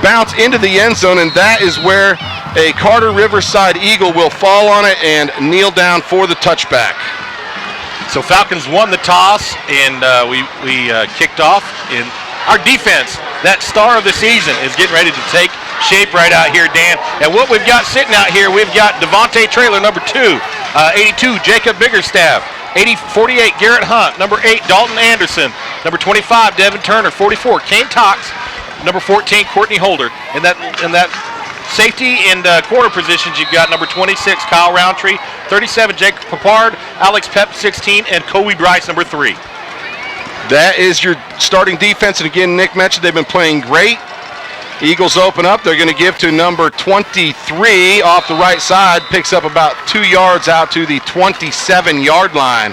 bounce into the end zone, and that is where a Carter Riverside Eagle will fall on it and kneel down for the touchback. So Falcons won the toss, and we kicked off. In our defense, that star of the season, is getting ready to take shape right out here, Dan. And what we've got sitting out here, we've got Devontae Traylor, number 2, 82, Jacob Biggerstaff, 48, Garrett Hunt, number 8, Dalton Anderson, number 25, Devin Turner, 44, Kane Cox, number 14, Courtney Holder. And that safety and corner positions, you've got number 26, Kyle Roundtree, 37, Jacob Papard, Alex Pep, 16, and Kobe Bryce, number 3. That is your starting defense, and again, Nick mentioned they've been playing great. Eagles open up. They're going to give to number 23 off the right side, picks up about 2 yards out to the 27-yard line.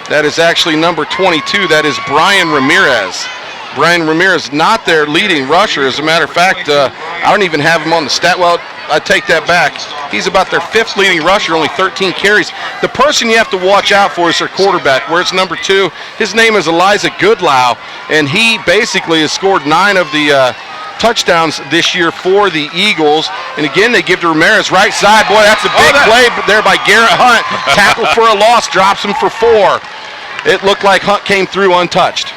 That is actually number 22. That is Brian Ramirez. Brian Ramirez, not their leading rusher. As a matter of fact, I don't even have him on the stat. Well, I take that back. He's about their 5th leading rusher, only 13 carries. The person you have to watch out for is their quarterback. Where's number 2? His name is Elijah Goodlow, and he basically has scored 9 of the touchdowns this year for the Eagles. And again, they give to Ramirez, right side. Boy, that's a big play there by Garrett Hunt. Tackle for a loss, drops him for 4. It looked like Hunt came through untouched.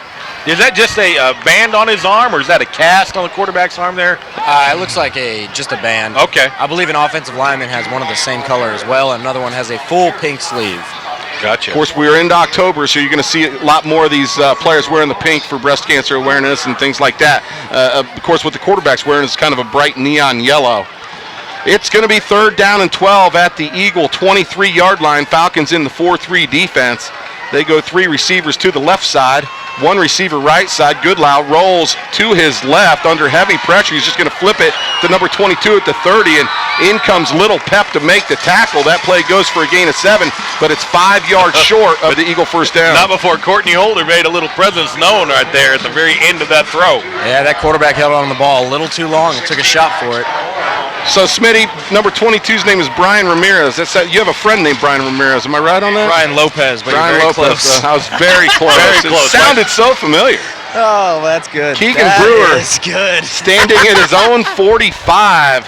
Is that just a band on his arm, or is that a cast on the quarterback's arm there? It looks like just a band. Okay. I believe an offensive lineman has one of the same color as well, and another one has a full pink sleeve. Gotcha. Of course, we're into October, so you're going to see a lot more of these players wearing the pink for breast cancer awareness and things like that. Of course, what the quarterback's wearing is kind of a bright neon yellow. It's going to be 3rd down and 12 at the Eagle 23-yard line. Falcons in the 4-3 defense. They go 3 receivers to the left side, 1 receiver right side. Goodlow rolls to his left under heavy pressure. He's just going to flip it to number 22 at the 30, and in comes Little Pep to make the tackle. That play goes for a gain of 7, but it's 5 yards short of the Eagle first down. Not before Courtney Holder made a little presence known right there at the very end of that throw. Yeah, that quarterback held on the ball a little too long and took a shot for it. So, Smitty, number 22's name is Brian Ramirez. You have a friend named Brian Ramirez. Am I right on that? Brian Lopez, but Brian you're very Lopez. close. I was very close. Very close. It sounded so familiar. Oh, that's good. Keegan that Brewer is good. standing at his own 45.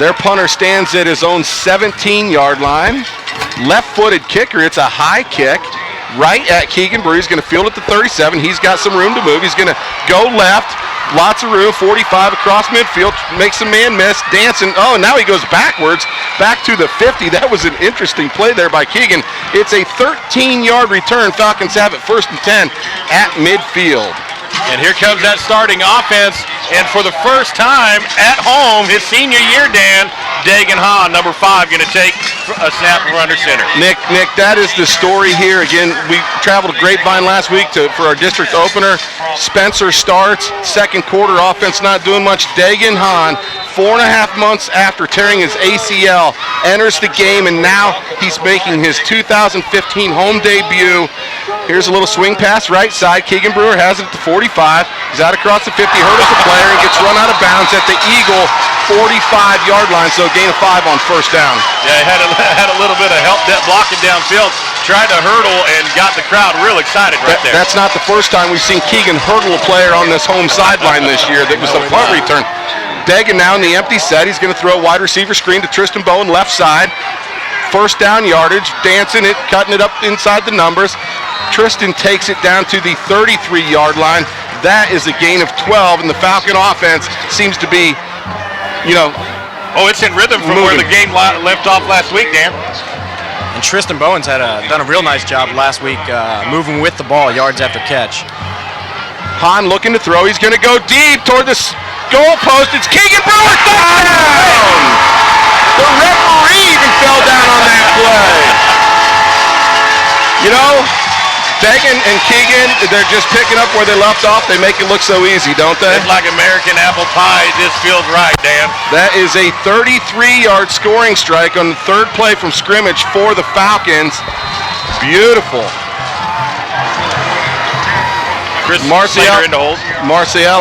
Their punter stands at his own 17-yard line. Left-footed kicker. It's a high kick right at Keegan Brewer. He's going to field at the 37. He's got some room to move. He's going to go left. Lots of room, 45 across midfield, makes a man miss, dancing. Oh, and now he goes backwards, back to the 50. That was an interesting play there by Keegan. It's a 13-yard return. Falcons have it 1st and 10 at midfield. And here comes that starting offense, and for the first time at home, his senior year, Dan, Dagan Hahn, number 5, going to take a snap from under center. Nick, that is the story here. Again, we traveled to Grapevine last week for our district opener. Spencer starts, 2nd quarter, offense not doing much. Dagan Hahn, 4.5 months after tearing his ACL, enters the game, and now he's making his 2015 home debut. Here's a little swing pass right side. Keegan Brewer has it at the 45. He's out across the 50, hurdles the player, and gets run out of bounds at the Eagle 45-yard line, so a gain of 5 on 1st down. Yeah, he had a little bit of help blocking downfield, tried to hurdle and got the crowd real excited right there. That's not the first time we've seen Keegan hurdle a player on this home sideline this year. That was a punt return. Dagan now in the empty set. He's going to throw a wide receiver screen to Tristan Bowen, left side. 1st down yardage, dancing it, cutting it up inside the numbers. Tristan takes it down to the 33-yard line. That is a gain of 12, and the Falcon offense seems to be, it's in rhythm from where the game left off last week, Dan. And Tristan Bowen's done a real nice job last week moving with the ball, yards after catch. Hahn looking to throw. He's going to go deep toward the goal post. It's Keegan Brewer. Touchdown! The referee even fell down on that play. Dagan and Keegan, they're just picking up where they left off. They make it look so easy, don't they? It's like American apple pie. It just feels right, Dan. That is a 33-yard scoring strike on the 3rd play from scrimmage for the Falcons. Beautiful. Marcial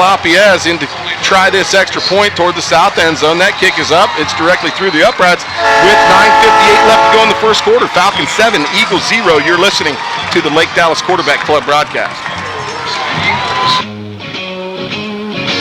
Apiez in to try this extra point toward the south end zone. That kick is up. It's directly through the uprights with 9:58 left to go in the 1st quarter. Falcons 7, Eagles 0. You're listening to the Lake Dallas Quarterback Club broadcast.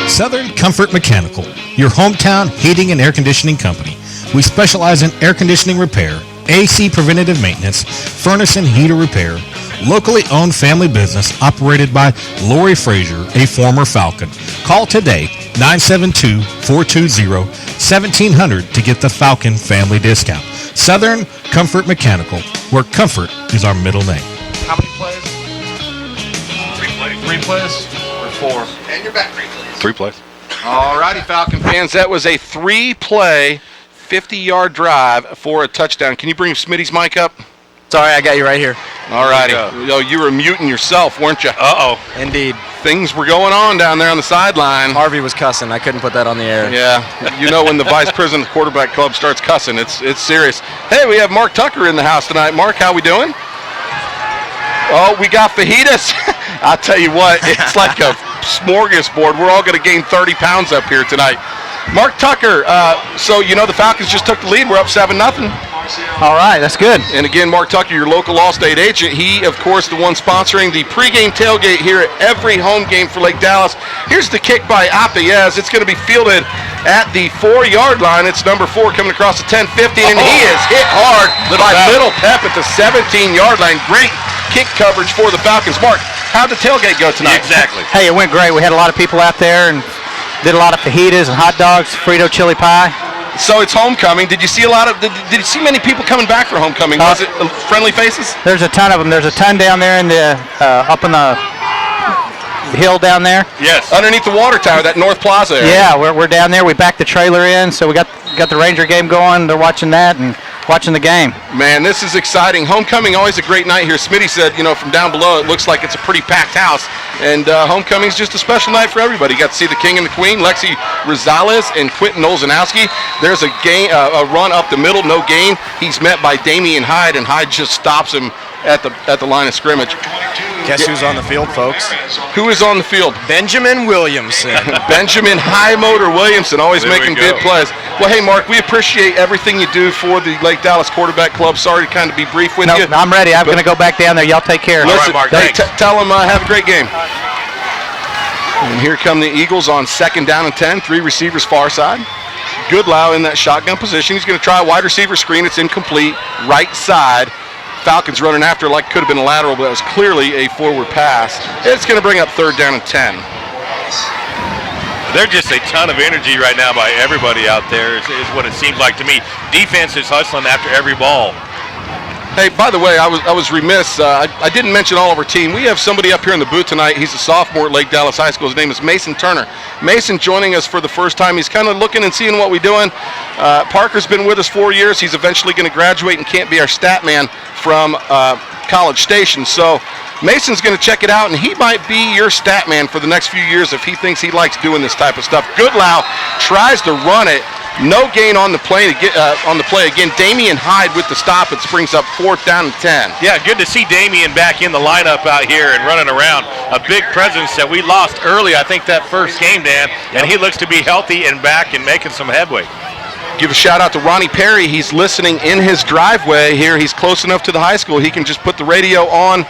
Southern Comfort Mechanical, your hometown heating and air conditioning company. We specialize in air conditioning repair, AC preventative maintenance, furnace and heater repair. Locally owned family business operated by Lori Frazier, a former Falcon. Call today, 972-420-1700 to get the Falcon family discount. Southern Comfort Mechanical, where comfort is our middle name. How many plays? 3 plays? Or 4? And your back 3 plays. 3 plays. All righty, Falcon fans. That was a 3-play, 50-yard drive for a touchdown. Can you bring Smitty's mic up? Sorry, I got you right here. All righty. Oh, you were muting yourself, weren't you? Uh-oh. Indeed. Things were going on down there on the sideline. Harvey was cussing. I couldn't put that on the air. Yeah, you know when the vice president of the quarterback club starts cussing, it's serious. Hey, we have Mark Tucker in the house tonight. Mark, how we doing? Oh, we got fajitas. I'll tell you what, it's like a smorgasbord. We're all going to gain 30 pounds up here tonight. Mark Tucker, so you know the Falcons just took the lead. We're up 7-0. All right, that's good. And again, Mark Tucker, your local Allstate agent. He, of course, the one sponsoring the pregame tailgate here at every home game for Lake Dallas. Here's the kick by Apayez. It's going to be fielded at the 4-yard line. It's number 4 coming across the 10-50, and he is hit hard by Little Pep at the 17-yard line. Great kick coverage for the Falcons. Mark, how'd the tailgate go tonight? Exactly. Hey, it went great. We had a lot of people out there and did a lot of fajitas and hot dogs, Frito chili pie. So it's homecoming. Did you see did you see many people coming back for homecoming? Was it friendly faces? There's a ton of them. There's a ton down there in the up in the hill down there. Yes. Underneath the water tower, that North Plaza area. Yeah, we're down there. We backed the trailer in, so we got the Ranger game going. They're watching that and watching the game. Man, this is exciting. Homecoming, always a great night here. Smitty said, from down below, it looks like it's a pretty packed house. And homecoming is just a special night for everybody. You got to see the king and the queen, Lexi Rosales and Quentin Olzanowski. There's a run up the middle, no gain. He's met by Damian Hyde, and Hyde just stops him at the line of scrimmage. Guess who's on the field, folks? Who is on the field? Benjamin Williamson. Benjamin High Motor Williamson, always making big plays. Well, hey, Mark, we appreciate everything you do for the Lake Dallas Quarterback Club. Sorry to kind of be brief with you. I'm ready. I'm going to go back down there. Y'all take care. Listen, Mark, hey, tell them have a great game. And here come the Eagles on 2nd down and 10. 3 receivers far side. Goodlow in that shotgun position. He's going to try a wide receiver screen. It's incomplete. Right side. Falcons running after like could have been a lateral, but that was clearly a forward pass. It's going to bring up 3rd down and 10. There's just a ton of energy right now by everybody out there is what it seems like to me. Defense is hustling after every ball. Hey, by the way, I was remiss. I didn't mention all of our team. We have somebody up here in the booth tonight. He's a sophomore at Lake Dallas High School. His name is Mason Turner. Mason joining us for the first time. He's kind of looking and seeing what we're doing. Parker's been with us 4 years. He's eventually going to graduate and can't be our stat man from College Station. So Mason's going to check it out, and he might be your stat man for the next few years if he thinks he likes doing this type of stuff. Goodlow tries to run it. No gain on the play again. Damian Hyde with the stop. It brings up 4th down and 10. Yeah, good to see Damian back in the lineup out here and running around. A big presence that we lost early, I think, that first game, Dan, and he looks to be healthy and back and making some headway. Give a shout out to Ronnie Perry. He's listening in his driveway here. He's close enough to the high school. He can just put the radio on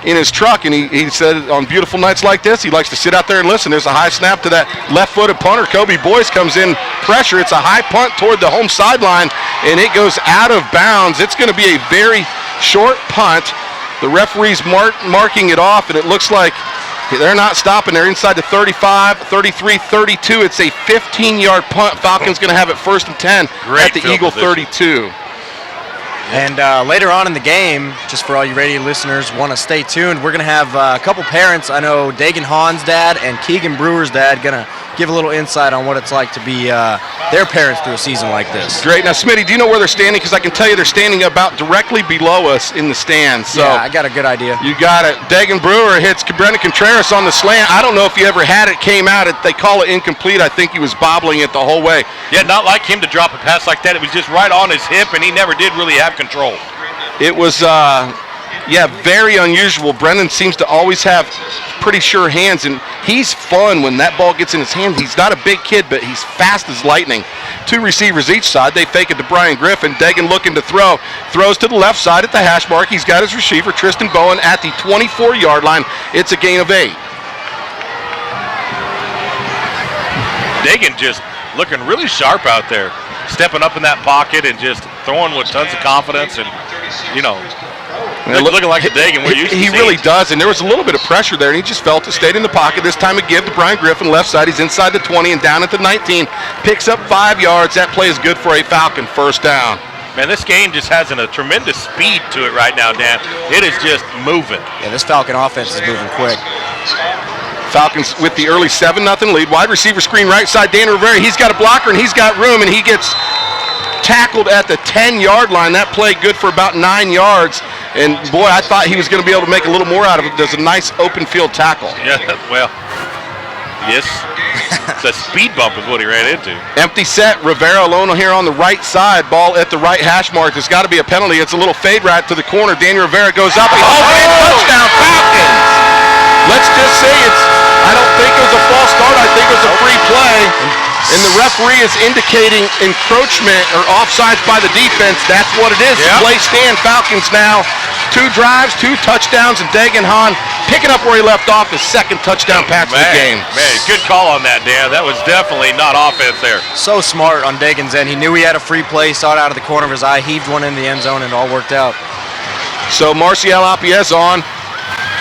in his truck, and he said on beautiful nights like this, he likes to sit out there and listen. There's a high snap to that left-footed punter. Kobe Boyce comes in pressure. It's a high punt toward the home sideline, and it goes out of bounds. It's going to be a very short punt. The referee's marking it off, and it looks like they're not stopping. They're inside the 35, 33, 32. It's a 15-yard punt. Falcons going to have it 1st and 10 at the Eagle 32. And later on in the game, just for all you radio listeners, want to stay tuned. We're going to have a couple parents. I know Dagan Hahn's dad and Keegan Brewer's dad going to give a little insight on what it's like to be their parents through a season like this. Great. Now, Smitty, do you know where they're standing? Because I can tell you they're standing about directly below us in the stands. So yeah, I got a good idea. You got it. Dagan Brewer hits Brendan Contreras on the slant. I don't know if you ever had it, came out. They call it incomplete. I think he was bobbling it the whole way. Yeah, not like him to drop a pass like that. It was just right on his hip, and he never did really have control. It was, very unusual. Brendan seems to always have pretty sure hands, and he's fun when that ball gets in his hand. He's not a big kid, but he's fast as lightning. 2 receivers each side. They fake it to Brian Griffin. Dagan looking to throw. Throws to the left side at the hash mark. He's got his receiver, Tristan Bowen, at the 24-yard line. It's a gain of 8. Dagan just looking really sharp out there, stepping up in that pocket and just throwing with tons of confidence and, looking like the Dagan we're used to seeing. He really does, and there was a little bit of pressure there, and he just felt it, stayed in the pocket. This time a give to Brian Griffin, left side. He's inside the 20 and down at the 19. Picks up 5 yards. That play is good for a Falcon first down. Man, this game just has a tremendous speed to it right now, Dan. It is just moving. Yeah, this Falcon offense is moving quick. Falcons with the early 7-0 lead. Wide receiver screen right side. Dan Rivera, he's got a blocker and he's got room, and he gets tackled at the 10-yard line. That play good for about 9 yards. And boy, I thought he was going to be able to make a little more out of it. There's a nice open field tackle. Yeah, well, yes. It's a speed bump is what he ran into. Empty set. Rivera alone here on the right side. Ball at the right hash mark. There's got to be a penalty. It's a little fade route to the corner. Daniel Rivera goes up. Touchdown Falcons. Let's just say I don't think it was a false start. I think it was a free play. And the referee is indicating encroachment or offsides by the defense. That's what it is. Yep. The play stand. Falcons now 2 drives, 2 touchdowns, and Dagan Hahn picking up where he left off, his second touchdown pass of the game. Man, good call on that, Dan. That was definitely not offense there. So smart on Dagan's end. He knew he had a free play, saw it out of the corner of his eye, heaved one in the end zone, and it all worked out. So Marcial Apiez on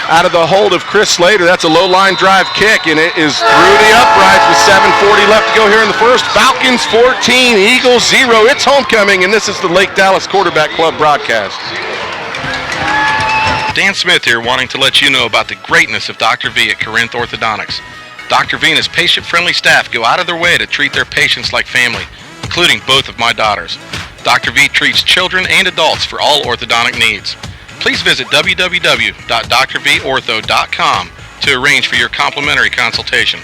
out of the hold of Chris Slater. That's a low-line drive kick, and it is through the uprights with 7:40 left to go here in the first. Falcons 14, Eagles 0. It's homecoming, and this is the Lake Dallas Quarterback Club broadcast. Dan Smith here, wanting to let you know about the greatness of Dr. V at Corinth Orthodontics. Dr. V and his patient-friendly staff go out of their way to treat their patients like family, including both of my daughters. Dr. V treats children and adults for all orthodontic needs. Please visit www.drvortho.com to arrange for your complimentary consultation.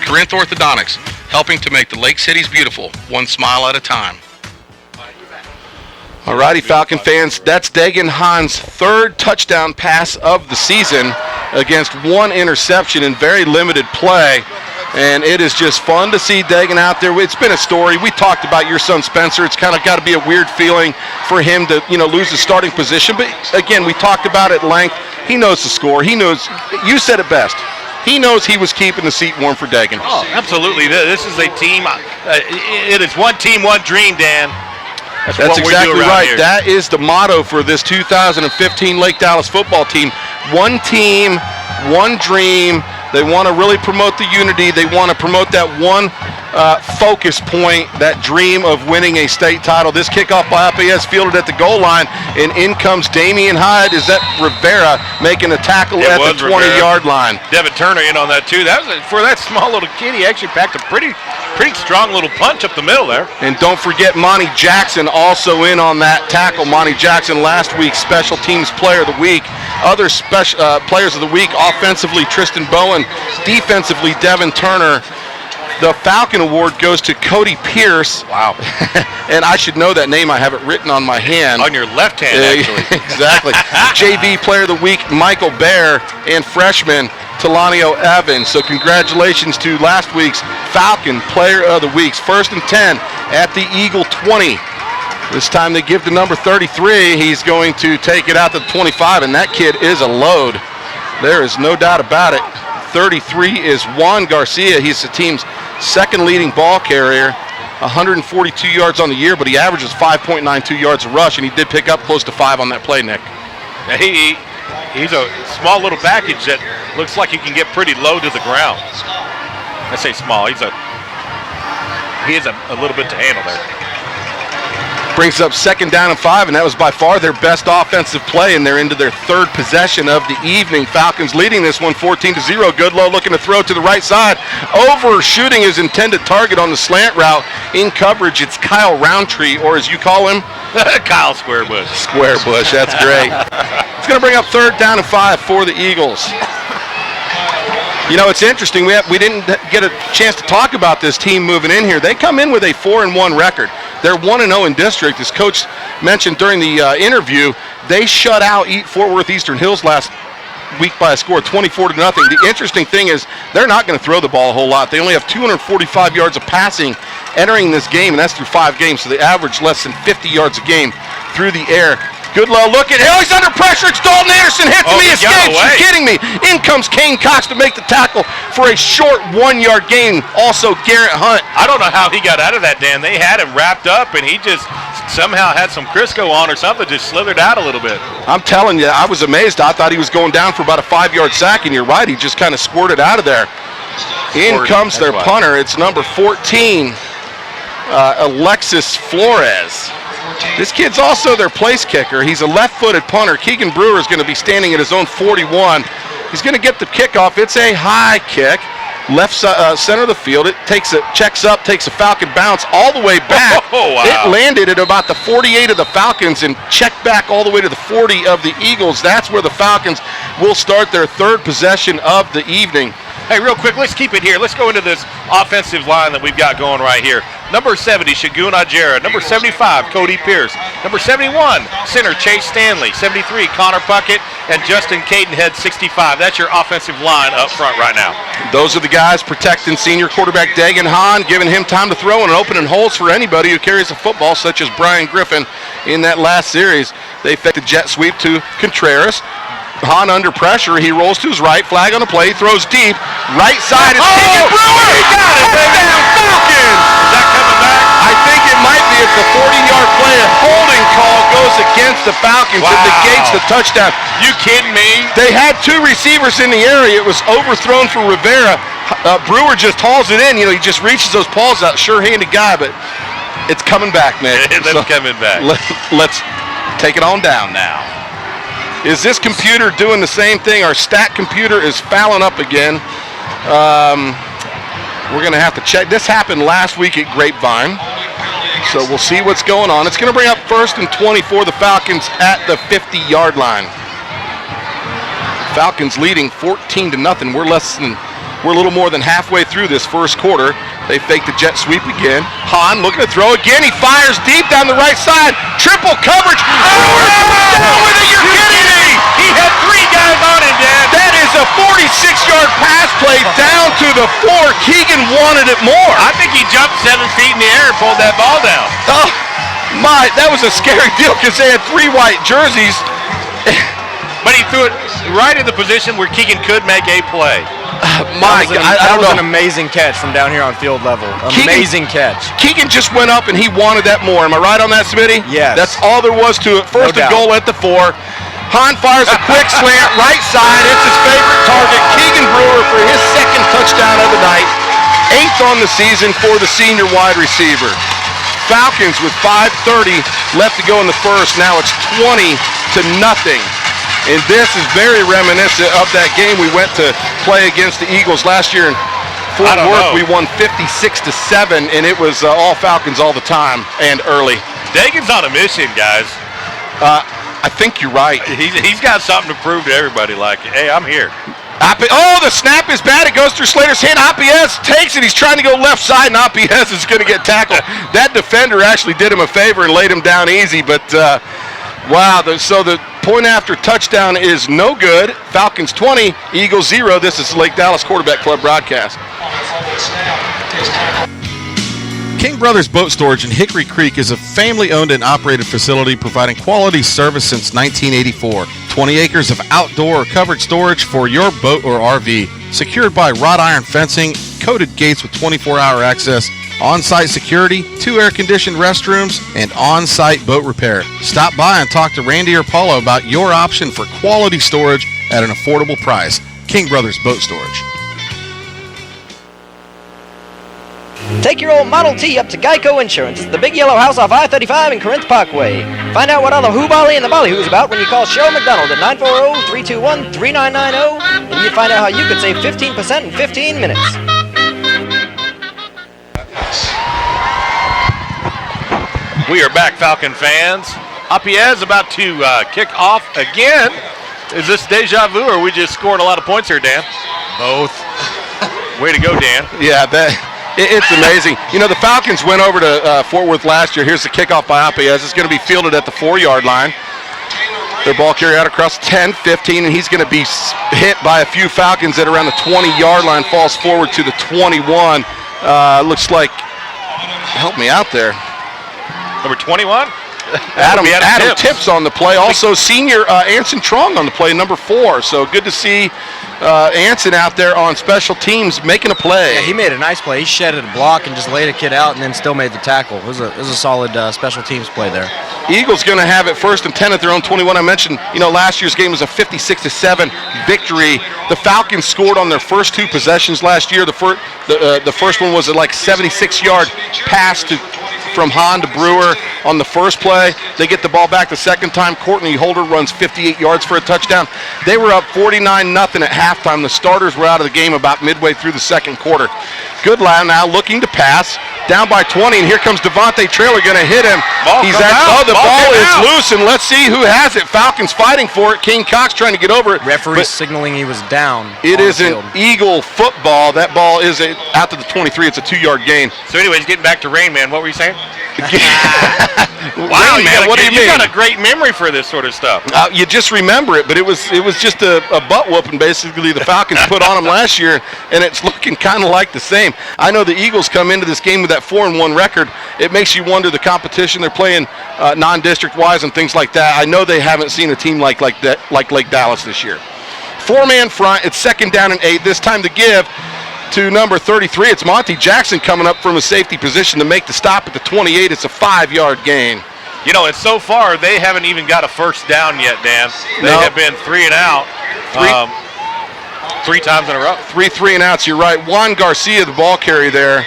Corinth Orthodontics, helping to make the Lake Cities beautiful, one smile at a time. All righty, Falcon fans, that's Dagan Hahn's 3rd touchdown pass of the season against 1 interception in very limited play. And it is just fun to see Dagan out there. It's been a story. We talked about your son Spencer. It's kind of got to be a weird feeling for him to, lose the starting position. But again, we talked about it at length. He knows the score. He knows. You said it best. He knows he was keeping the seat warm for Dagan. Oh, absolutely. This is a team. It is one team, one dream, Dan. That's exactly right. Here. That is the motto for this 2015 Lake Dallas football team. One team, one dream. They want to really promote the unity. They want to promote that one focus point, that dream of winning a state title. This kickoff by APS fielded at the goal line, and in comes Damian Hyde. Is that Rivera making a tackle at the 20-yard line? Devin Turner in on that too. That was for that small little kid. He actually packed a pretty strong little punch up the middle there. And don't forget Monty Jackson also in on that tackle. Monty Jackson, last week's Special Teams Player of the Week. Other players of the week, offensively Tristan Bowen, defensively Devin Turner. The Falcon Award goes to Cody Pierce. Wow. And I should know that name. I have it written on my hand. On your left hand, actually. Exactly. JV Player of the Week, Michael Bear, and freshman Talanio Evans. So congratulations to last week's Falcon Player of the Week. 1st and 10 at the Eagle 20. This time they give to number 33. He's going to take it out to the 25, and that kid is a load. There is no doubt about it. 33 is Juan Garcia. He's the team's 2nd leading ball carrier. 142 yards on the year, but he averages 5.92 yards a rush, and he did pick up close to 5 on that play, Nick. He's a small little package that looks like he can get pretty low to the ground. I say small. He has a little bit to handle there. Brings up 2nd down and 5, and that was by far their best offensive play, and they're into their 3rd possession of the evening. Falcons leading this one 14-0. Goodlow looking to throw to the right side. Overshooting his intended target on the slant route. In coverage, it's Kyle Roundtree, or as you call him, Kyle Squarebush. Squarebush, that's great. It's going to bring up 3rd down and 5 for the Eagles. It's interesting. We didn't get a chance to talk about this team moving in here. They come in with a 4-1 record. They're 1-0 in district. As Coach mentioned during the interview, they shut out Fort Worth Eastern Hills last week by a score of 24-0. The interesting thing is they're not going to throw the ball a whole lot. They only have 245 yards of passing entering this game, and that's through 5 games, so they average less than 50 yards a game through the air. Good low look at him. Oh, he's under pressure. It's Dalton Anderson. Hits him. He he got escapes. away. You're kidding me. In comes Kane Cox to make the tackle for a short 1-yard gain. Also, Garrett Hunt. I don't know how he got out of that, Dan. They had him wrapped up, and he just somehow had some Crisco on or something, just slithered out a little bit. I'm telling you, I was amazed. I thought he was going down for about a 5-yard sack, and you're right. He just kind of squirted out of there. In comes their punter. It's number 14, Alexis Flores. This kid's also their place kicker. He's a left-footed punter. Keegan Brewer is going to be standing at his own 41. He's going to get the kickoff. It's a high kick, left center of the field. It checks up, takes a Falcon bounce all the way back. Oh, wow. It landed at about the 48 of the Falcons and checked back all the way to the 40 of the Eagles. That's where the Falcons will start their third possession of the evening. Hey, real quick, let's keep it here. Let's go into this offensive line that we've got going right here. Number 70, Shagun Ajera. Number 75, Cody Pierce. Number 71, center Chase Stanley. 73, Connor Puckett. And Justin Cadenhead, 65. That's your offensive line up front right now. Those are the guys protecting senior quarterback Dagan Hahn, giving him time to throw and opening holes for anybody who carries a football, such as Brian Griffin in that last series. They fake the jet sweep to Contreras. Hahn under pressure. He rolls to his right. Flag on the play. Throws deep. Right side is Keegan Brewer. He got it, baby. Falcons. Is that coming back? I think it might be. It's a 40-yard play. A holding call goes against the Falcons. Wow. It negates the touchdown. You kidding me? They had two receivers in the area. It was overthrown for Rivera. Brewer just hauls it in. You know, he just reaches those paws out. Sure-handed guy, but it's coming back, man. It's coming back. Let's take it on down now. Is this computer doing the same thing? Our stat computer is fouling up again. We're going to have to check. This happened last week at Grapevine, so we'll see what's going on. It's going to bring up 1st and 20 for the Falcons at the 50-yard line. Falcons leading 14-0. We're a little more than halfway through this first quarter. They fake the jet sweep again. Hahn looking to throw again. He fires deep down the right side. Triple coverage. Down with it. You're kidding me. He had 3 guys on him, Dan. That is a 46-yard pass play down to the 4. Keegan wanted it more. I think he jumped 7 feet in the air and pulled that ball down. Oh, my. That was a scary deal because they had 3 white jerseys. But he threw it right in the position where Keegan could make a play. My God, That was an amazing catch from down here on field level. Amazing catch. Keegan just went up and he wanted that more. Am I right on that, Smitty? Yes. That's all there was to it. First and goal at the 4. Hahn fires a quick slant, right side. It's his favorite target, Keegan Brewer, for his 2nd touchdown of the night. 8th on the season for the senior wide receiver. Falcons with 5:30 left to go in the first. Now it's 20-0. And this is very reminiscent of that game we went to play against the Eagles last year in Fort Worth. We won 56-7, and it was all Falcons all the time and early. Dagan's on a mission, guys. I think you're right. He's got something to prove to everybody. Like, hey, I'm here. Oh, the snap is bad. It goes through Slater's hand. Apiez takes it. He's trying to go left side, and Apiez is going to get tackled. That defender actually did him a favor and laid him down easy, but wow. So the point after touchdown is no good. Falcons 20, Eagles 0. This is Lake Dallas Quarterback Club broadcast. King Brothers Boat Storage in Hickory Creek is a family-owned and operated facility providing quality service since 1984. 20 acres of outdoor covered storage for your boat or RV. Secured by wrought iron fencing, coated gates with 24-hour access, on-site security, 2 air-conditioned restrooms, and on-site boat repair. Stop by and talk to Randy or Paula about your option for quality storage at an affordable price. King Brothers Boat Storage. Take your old Model T up to Geico Insurance. It's the big yellow house off I-35 and Corinth Parkway. Find out what all the hoo-bally and the ballyhoo's about when you call Cheryl McDonald at 940-321-3990, and you find out how you could save 15% in 15 minutes. We are back, Falcon fans. Apiez about to kick off again. Is this deja vu, or we just scored a lot of points here, Dan? Both. Way to go, Dan. Yeah, it's amazing. You know, the Falcons went over to Fort Worth last year. Here's the kickoff by Apiez. It's going to be fielded at the 4-yard line. Their ball carrier out across 10, 15, and he's going to be hit by a few Falcons at around the 20-yard line, falls forward to the 21. Looks like, help me out there. Number 21? Adam Tips. Tips on the play. Also, senior Anson Trong on the play, number 4. So good to see Anson out there on special teams making a play. Yeah, he made a nice play. He shedded a block and just laid a kid out and then still made the tackle. It was a solid special teams play there. Eagles going to have it 1st and 10 at their own 21. I mentioned, last year's game was a 56-7 victory. The Falcons scored on their first 2 possessions last year. The first one was a 76-yard pass from Hahn to Brewer on the first play. They get the ball back the second time. Courtney Holder runs 58 yards for a touchdown. They were up 49-0 at halftime. The starters were out of the game about midway through the second quarter. Goodlow now looking to pass. Down by 20, and here comes Devontae Traylor going to hit him. The ball is loose, and let's see who has it. Falcons fighting for it. King Cox trying to get over it. Referee signaling he was down. It is an Eagle football. That ball is out to the 23. It's a 2-yard gain. So anyways, getting back to Rain Man, what were you saying? Wow, Rain Man, what do you mean? You got a great memory for this sort of stuff. You just remember it, but it was just a butt whooping basically the Falcons put on them last year, and it's looking kind of like the same. I know the Eagles come into this game with that 4-1 record. It makes you wonder the competition they're playing non-district wise and things like that. I know they haven't seen a team like that, like Lake Dallas this year. 4-man front. It's 2nd down and 8. This time to give to number 33. It's Monty Jackson coming up from a safety position to make the stop at the 28. It's a 5-yard gain. And so far they haven't even got a first down yet, Dan. They have been 3 and out 3 times in a row. 3 and outs, you're right. Juan Garcia, the ball carrier there.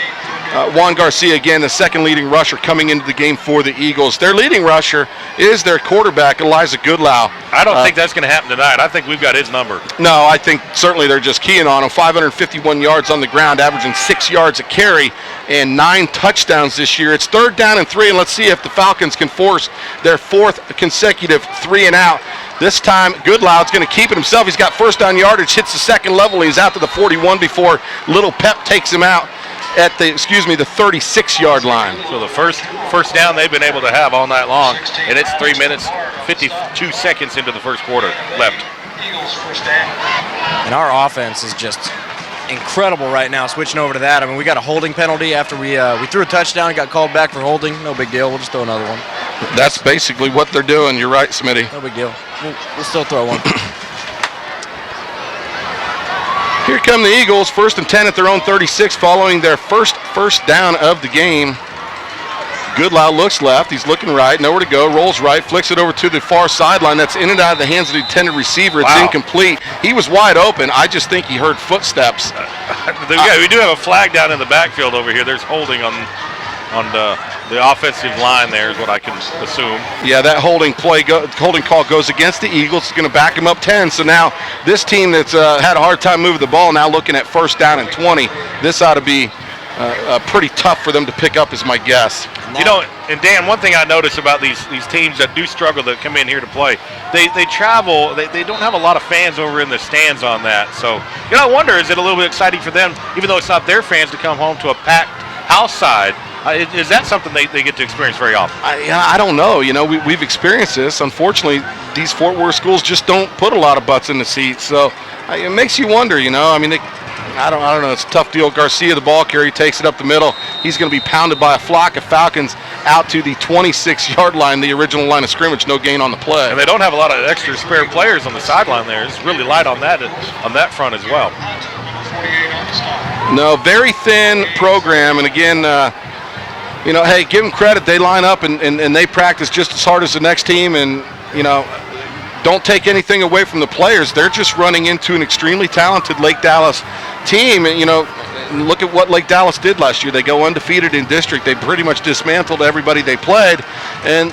Juan Garcia, again, the second leading rusher coming into the game for the Eagles. Their leading rusher is their quarterback, Elijah Goodlow. I don't think that's going to happen tonight. I think we've got his number. No, I think certainly they're just keying on him. 551 yards on the ground, averaging 6 yards a carry, and 9 touchdowns this year. It's 3rd down and 3, and let's see if the Falcons can force their 4th consecutive 3 and out. This time, Goodlow is going to keep it himself. He's got first down yardage, hits the second level, and he's out to the 41 before Little Pep takes him out at the 36-yard line. So the first down they've been able to have all night long, and it's 3 minutes, 52 seconds into the first quarter left. And our offense is just incredible right now, switching over to that. I mean, we got a holding penalty after we threw a touchdown and got called back for holding. No big deal. We'll just throw another one. That's basically what they're doing. You're right, Smitty. No big deal. We'll still throw one. Here come the Eagles, 1st and 10 at their own 36, following their first down of the game. Goodlow looks left. He's looking right. Nowhere to go. Rolls right. Flicks it over to the far sideline. That's in and out of the hands of the intended receiver. It's incomplete. He was wide open. I just think he heard footsteps. We do have a flag down in the backfield over here. There's holding on the offensive line there is what I can assume. Yeah, that holding call goes against the Eagles. It's going to back them up 10. So now this team that's had a hard time moving the ball now looking at 1st down and 20. This ought to be pretty tough for them to pick up is my guess. And Dan, one thing I notice about these teams that do struggle that come in here to play, they travel, they don't have a lot of fans over in the stands on that. So, I wonder, is it a little bit exciting for them, even though it's not their fans, to come home to a packed house side? Is that something they get to experience very often? I don't know. We've experienced this. Unfortunately, these Fort Worth schools just don't put a lot of butts in the seats. So it makes you wonder, I don't know. It's a tough deal. Garcia, the ball carrier, takes it up the middle. He's going to be pounded by a flock of Falcons out to the 26-yard line, the original line of scrimmage. No gain on the play. And they don't have a lot of extra spare players on the sideline there. It's really light on that front as well. No, very thin program. And again, hey, give them credit. They line up and they practice just as hard as the next team. And, don't take anything away from the players. They're just running into an extremely talented Lake Dallas team. And, look at what Lake Dallas did last year. They go undefeated in district. They pretty much dismantled everybody they played. And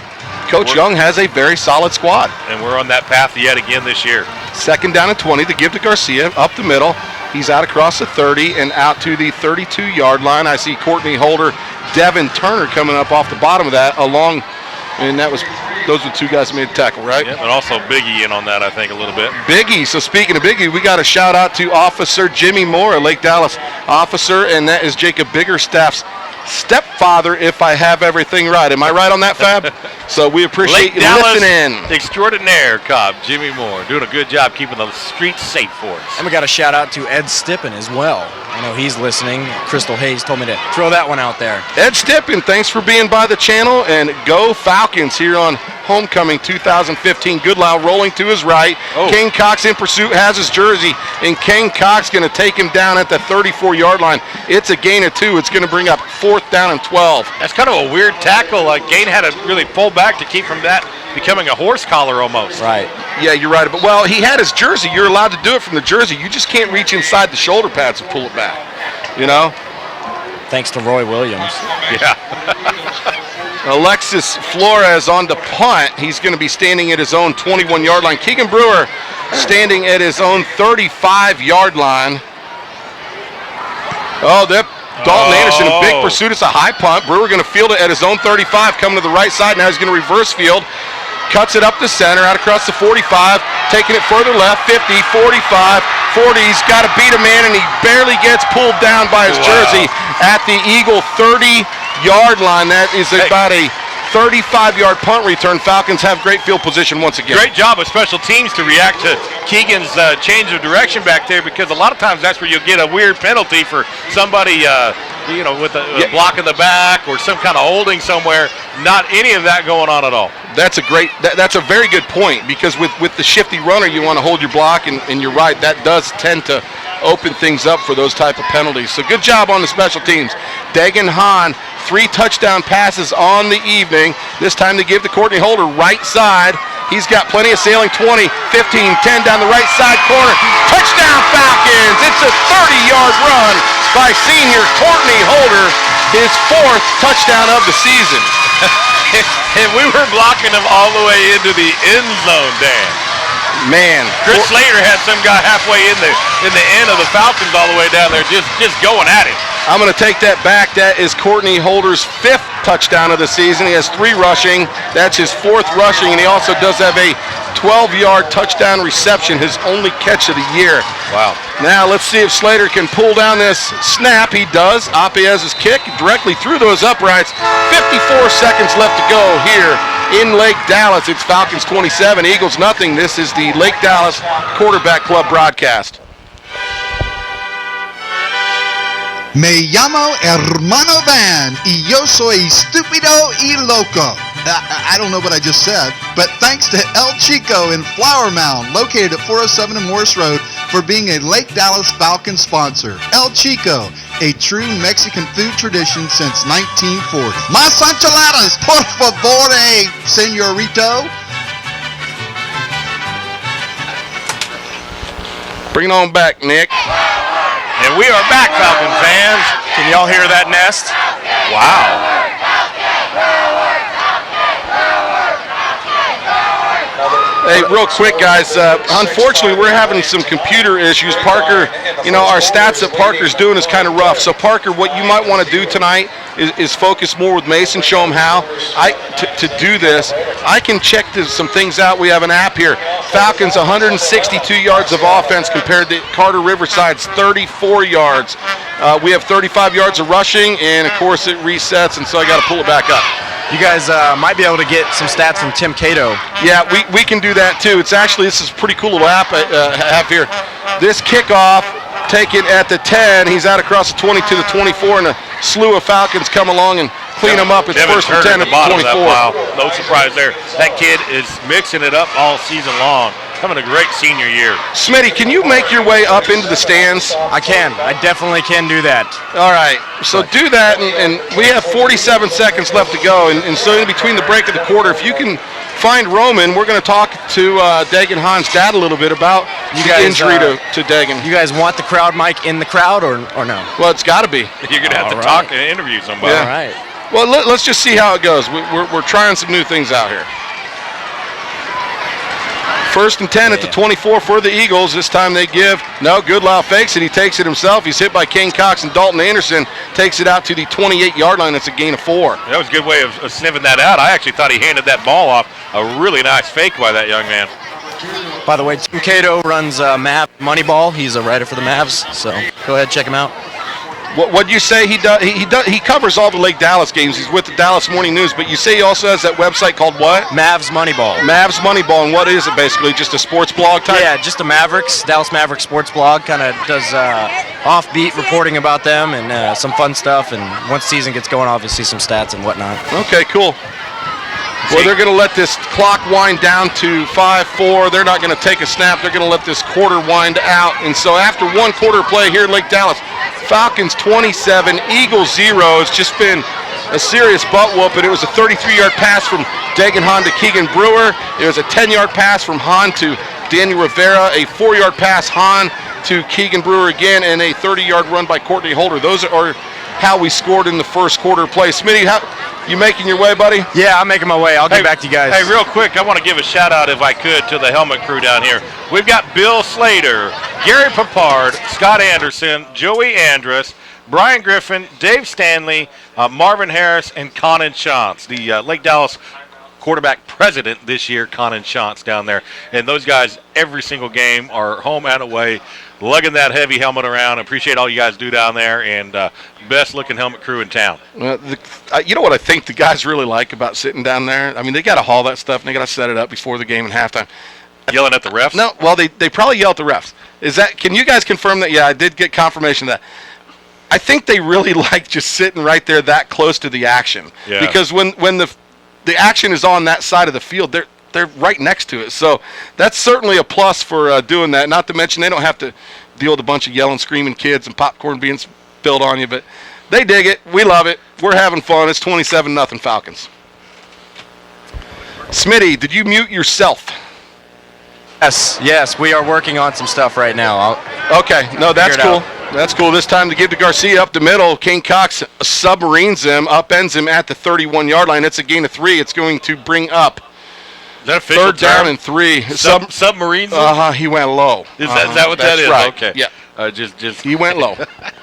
Coach Young has a very solid squad. And we're on that path yet again this year. 2nd down and 20 to give to Garcia up the middle. He's out across the 30 and out to the 32-yard line. I see Courtney Holder, Devin Turner coming up off the bottom of that and those were 2 guys who made the tackle, right? Yep, and also Biggie in on that, I think, a little bit. Biggie. So speaking of Biggie, we got a shout out to Officer Jimmy Moore, a Lake Dallas officer, and that is Jacob Biggerstaff's stepfather, if I have everything right. Am I right on that, Fab? So we appreciate Lake you Dallas listening. extraordinaire Cobb, Jimmy Moore, doing a good job keeping the streets safe for us. And we got a shout out to Ed Stippen as well. I know he's listening. Crystal Hayes told me to throw that one out there. Ed Stippen, thanks for being by the channel, and go Falcons here on Homecoming 2015. Goodlow rolling to his right. Oh. Kane Cox in pursuit, has his jersey, and Kane Cox going to take him down at the 34-yard line. It's a gain of 2. It's going to bring up 4th down and 12. That's kind of a weird tackle. Gain had to really pull back to keep from that becoming a horse collar almost. Right. Yeah, you're right. But, well, he had his jersey. You're allowed to do it from the jersey. You just can't reach inside the shoulder pads and pull it back, you know? Thanks to Roy Williams. Yeah. Alexis Flores on the punt. He's going to be standing at his own 21-yard line. Keegan Brewer standing at his own 35-yard line. Oh, Dalton Anderson, a big pursuit. It's a high punt. Brewer going to field it at his own 35, coming to the right side. Now he's going to reverse field. Cuts it up the center, out across the 45, taking it further left, 50, 45, 40. He's got to beat a man, and he barely gets pulled down by his jersey at the Eagle 30-yard line. That is about a 35-yard punt return. Falcons have great field position once again. Great job of special teams to react to Keegan's change of direction back there, because a lot of times that's where you'll get a weird penalty for somebody, with a block in the back or some kind of holding somewhere. Not any of that going on at all. That's a very good point, because with the shifty runner, you want to hold your block, and you're right, that does tend to open things up for those type of penalties. So good job on the special teams. Dagan Hahn, 3 touchdown passes on the evening. This time to give to Courtney Holder, right side. He's got plenty of sailing, 20, 15, 10 down the right side corner. Touchdown Falcons! It's a 30-yard run by senior Courtney Holder, his 4th touchdown of the season. And we were blocking him all the way into the end zone, Dan. Man, Chris Slater had some guy halfway in the end of the Falcons all the way down there, just going at him. I'm going to take that back. That is Courtney Holder's 5th touchdown of the season. He has 3 rushing. That's his 4th rushing, and he also does have a 12-yard touchdown reception, his only catch of the year. Wow. Now let's see if Slater can pull down this snap. He does. Apiez's kick directly through those uprights. 54 seconds left to go here in Lake Dallas. It's Falcons 27, Eagles nothing. This is the Lake Dallas Quarterback Club broadcast. Me llamo Hermano Van y yo soy estúpido y loco. I don't know what I just said, but thanks to El Chico in Flower Mound, located at 407 and Morris Road, for being a Lake Dallas Falcons sponsor. El Chico, a true Mexican food tradition since 1940. Más enchiladas, por favor, señorito. Bring it on back, Nick. And we are back, Falcon fans. Can y'all hear that nest? Wow. Hey, real quick, guys. Unfortunately, we're having some computer issues. Parker, our stats that Parker's doing is kind of rough. So, Parker, what you might want to do tonight is focus more with Mason, show him how. To do this, I can check some things out. We have an app here. Falcons 162 yards of offense compared to Carter Riverside's 34 yards. We have 35 yards of rushing, and, of course, it resets, and so I got to pull it back up. You guys might be able to get some stats from Tim Cato. Yeah, we can do that too. This is a pretty cool little app I have here. This kickoff taken at the 10. He's out across the 20 to the 24, and a slew of Falcons come along and clean them up. It's first and 10 at the 24. No surprise there. That kid is mixing it up all season long. Having a great senior year. Smitty, can you make your way up into the stands? I can. I definitely can do that. All right. So do that, and we have 47 seconds left to go. And so in between the break of the quarter, if you can find Roman, we're going to talk to Dagan Hahn's dad a little bit about the injury to Dagan. You guys want the crowd mic in the crowd or no? Well, it's got to be. You're going to have to talk and interview somebody. Yeah. All right. Well, let's just see how it goes. We're trying some new things out here. First and 10 at the 24 for the Eagles. This time they give. No, Goodlow fakes it. He takes it himself. He's hit by Kane Cox, and Dalton Anderson takes it out to the 28-yard line. It's a gain of 4. That was a good way of sniffing that out. I actually thought he handed that ball off. A really nice fake by that young man. By the way, Tim Cato runs Mavs Moneyball. He's a writer for the Mavs, so go ahead, check him out. What you say he does? He covers all the Lake Dallas games. He's with the Dallas Morning News, but you say he also has that website called what? Mavs Moneyball. Mavs Moneyball, and what is it basically? Just a sports blog type? Yeah, just a Dallas Mavericks sports blog. Kind of does offbeat reporting about them and some fun stuff. And once season gets going, obviously some stats and whatnot. Okay, cool. Well, they're going to let this clock wind down to 5-4. They're not going to take a snap. They're going to let this quarter wind out. And so after one quarter play here in Lake Dallas, Falcons 27, Eagles 0. It's just been a serious butt whooping. It was a 33-yard pass from Dagan Hahn to Keegan Brewer. It was a 10-yard pass from Hahn to Daniel Rivera, a 4-yard pass Hahn to Keegan Brewer again, and a 30-yard run by Courtney Holder. Those are how we scored in the first quarter play. Smitty, how you making your way, buddy? Yeah, I'm making my way. I'll get back to you guys. Hey, real quick, I want to give a shout-out, if I could, to the helmet crew down here. We've got Bill Slater, Gary Papard, Scott Anderson, Joey Andrus, Brian Griffin, Dave Stanley, Marvin Harris, and Conan Shantz, the Lake Dallas quarterback president this year, Conan Shantz down there. And those guys, every single game, are home and away, lugging that heavy helmet around. Appreciate all you guys do down there, and best-looking helmet crew in town. You know what I think the guys really like about sitting down there? I mean, they got to haul that stuff, and they got to set it up before the game and halftime. Yelling at the refs? No, well, they probably yell at the refs. Can you guys confirm that? Yeah, I did get confirmation of that. I think they really like just sitting right there that close to the action. Yeah. Because when the action is on that side of the field, they're right next to it. So that's certainly a plus for doing that. Not to mention they don't have to deal with a bunch of yelling, screaming kids and popcorn being spilled on you. But they dig it. We love it. We're having fun. It's 27-0 Falcons. Smitty, did you mute yourself? Yes, we are working on some stuff right now. Okay, no, that's cool. That's cool. This time to give to Garcia up the middle. King Cox submarines him, upends him at the 31-yard line. It's a gain of 3. It's going to bring up is that official third down and 3. Submarines? He went low. Is that what that is? Right. Okay. Yeah. Just he went low.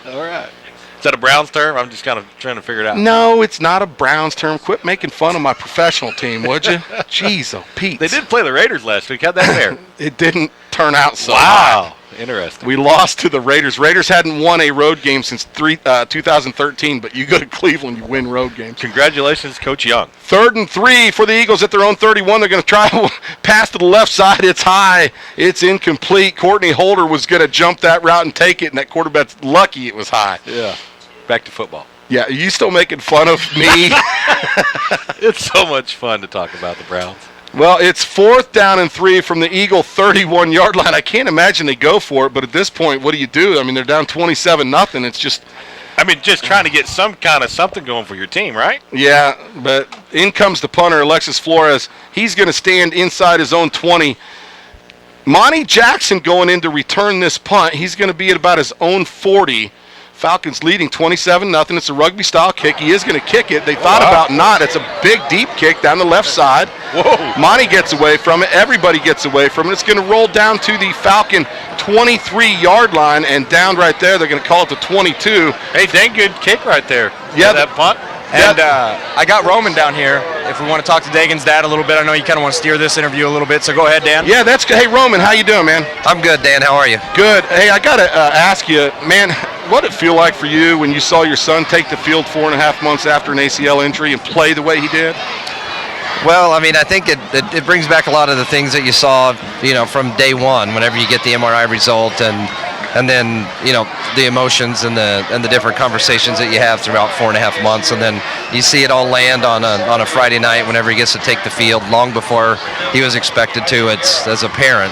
All right. Is that a Browns term? I'm just kind of trying to figure it out. No, it's not a Browns term. Quit making fun of my professional team, would you? Jeez, oh, Pete. They did play the Raiders last week. How'd that fare? It didn't turn out so Wow. Interesting. We lost to the Raiders. Raiders hadn't won a road game since 2013, but you go to Cleveland, you win road games. Congratulations, Coach Young. 3rd and 3 for the Eagles at their own 31. They're going to try to pass to the left side. It's high. It's incomplete. Courtney Holder was going to jump that route and take it, and that quarterback's lucky it was high. Yeah. Back to football. Yeah, are you still making fun of me? It's so much fun to talk about the Browns. Well, it's 4th down and 3 from the Eagle 31-yard line. I can't imagine they go for it, but at this point, what do? I mean, they're down 27-0. It's just... just trying to get some kind of something going for your team, right? Yeah, but in comes the punter, Alexis Flores. He's going to stand inside his own 20. Monty Jackson going in to return this punt. He's going to be at about his own 40. Falcons leading 27-0. It's a rugby-style kick. He is going to kick it. They thought about not. It's a big, deep kick down the left side. Whoa. Monty gets away from it. Everybody gets away from it. It's going to roll down to the Falcon 23-yard line, and down right there, they're going to call it the 22. Hey, dang good kick right there. Yeah, that punt. And I got Roman down here. If we want to talk to Dagan's dad a little bit, I know you kind of want to steer this interview a little bit, so go ahead, Dan. Yeah, that's good. Hey, Roman, how you doing, man? I'm good, Dan. How are you? Good. Hey, I got to ask you, man, what did it feel like for you when you saw your son take the field 4.5 months after an ACL injury and play the way he did? Well, I mean, I think it brings back a lot of the things that you saw, from day one, whenever you get the MRI result, and then the emotions and the different conversations that you have throughout 4.5 months, and then you see it all land on a Friday night whenever he gets to take the field long before he was expected to. It's, as a parent,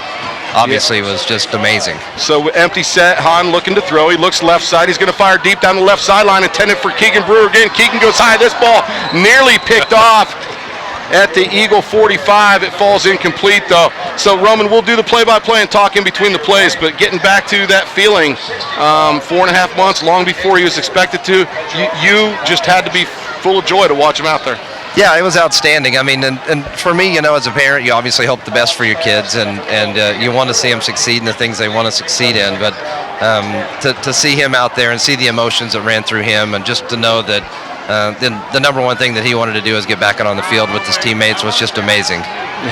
obviously, it was just amazing. So empty set, Hahn looking to throw. He looks left side. He's going to fire deep down the left sideline, intended for Keegan Brewer again. Keegan goes high. This ball nearly picked off at the Eagle 45. It falls incomplete, though. So, Roman, we'll do the play-by-play and talk in between the plays, but getting back to that feeling, 4.5 months, long before he was expected to, you just had to be full of joy to watch him out there. Yeah, it was outstanding. I mean, and for me, as a parent, you obviously hope the best for your kids, and you want to see them succeed in the things they want to succeed in. But to see him out there and see the emotions that ran through him, and just to know that the number one thing that he wanted to do is get back out on the field with his teammates was just amazing.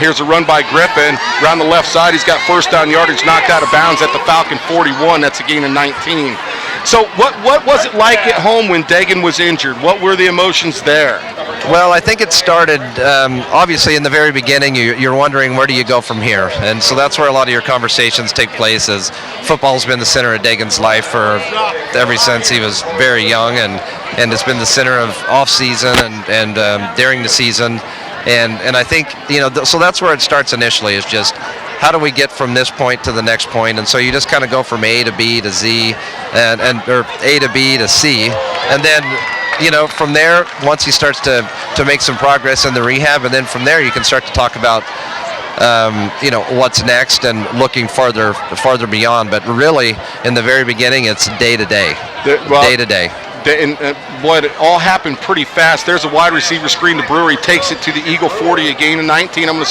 Here's a run by Griffin. Around the left side, he's got first down yardage knocked out of bounds at the Falcon 41. That's a gain of 19. So what was it like at home when Dagan was injured? What were the emotions there? Well, I think it started, obviously, in the very beginning, you're wondering where do you go from here? And so that's where a lot of your conversations take place, as football's been the center of Dagan's life ever since he was very young, and it's been the center of off-season and during the season. And I think, so that's where it starts initially, is just how do we get from this point to the next point? And so you just kind of go from A to B to Z, or A to B to C, and then from there, once he starts to make some progress in the rehab, and then from there you can start to talk about, what's next and looking farther beyond. But really, in the very beginning, it's day to day, day to day. And boy, it all happened pretty fast. There's a wide receiver screen to Brewer. He takes it to the Eagle 40, a gain of 19. I'm going to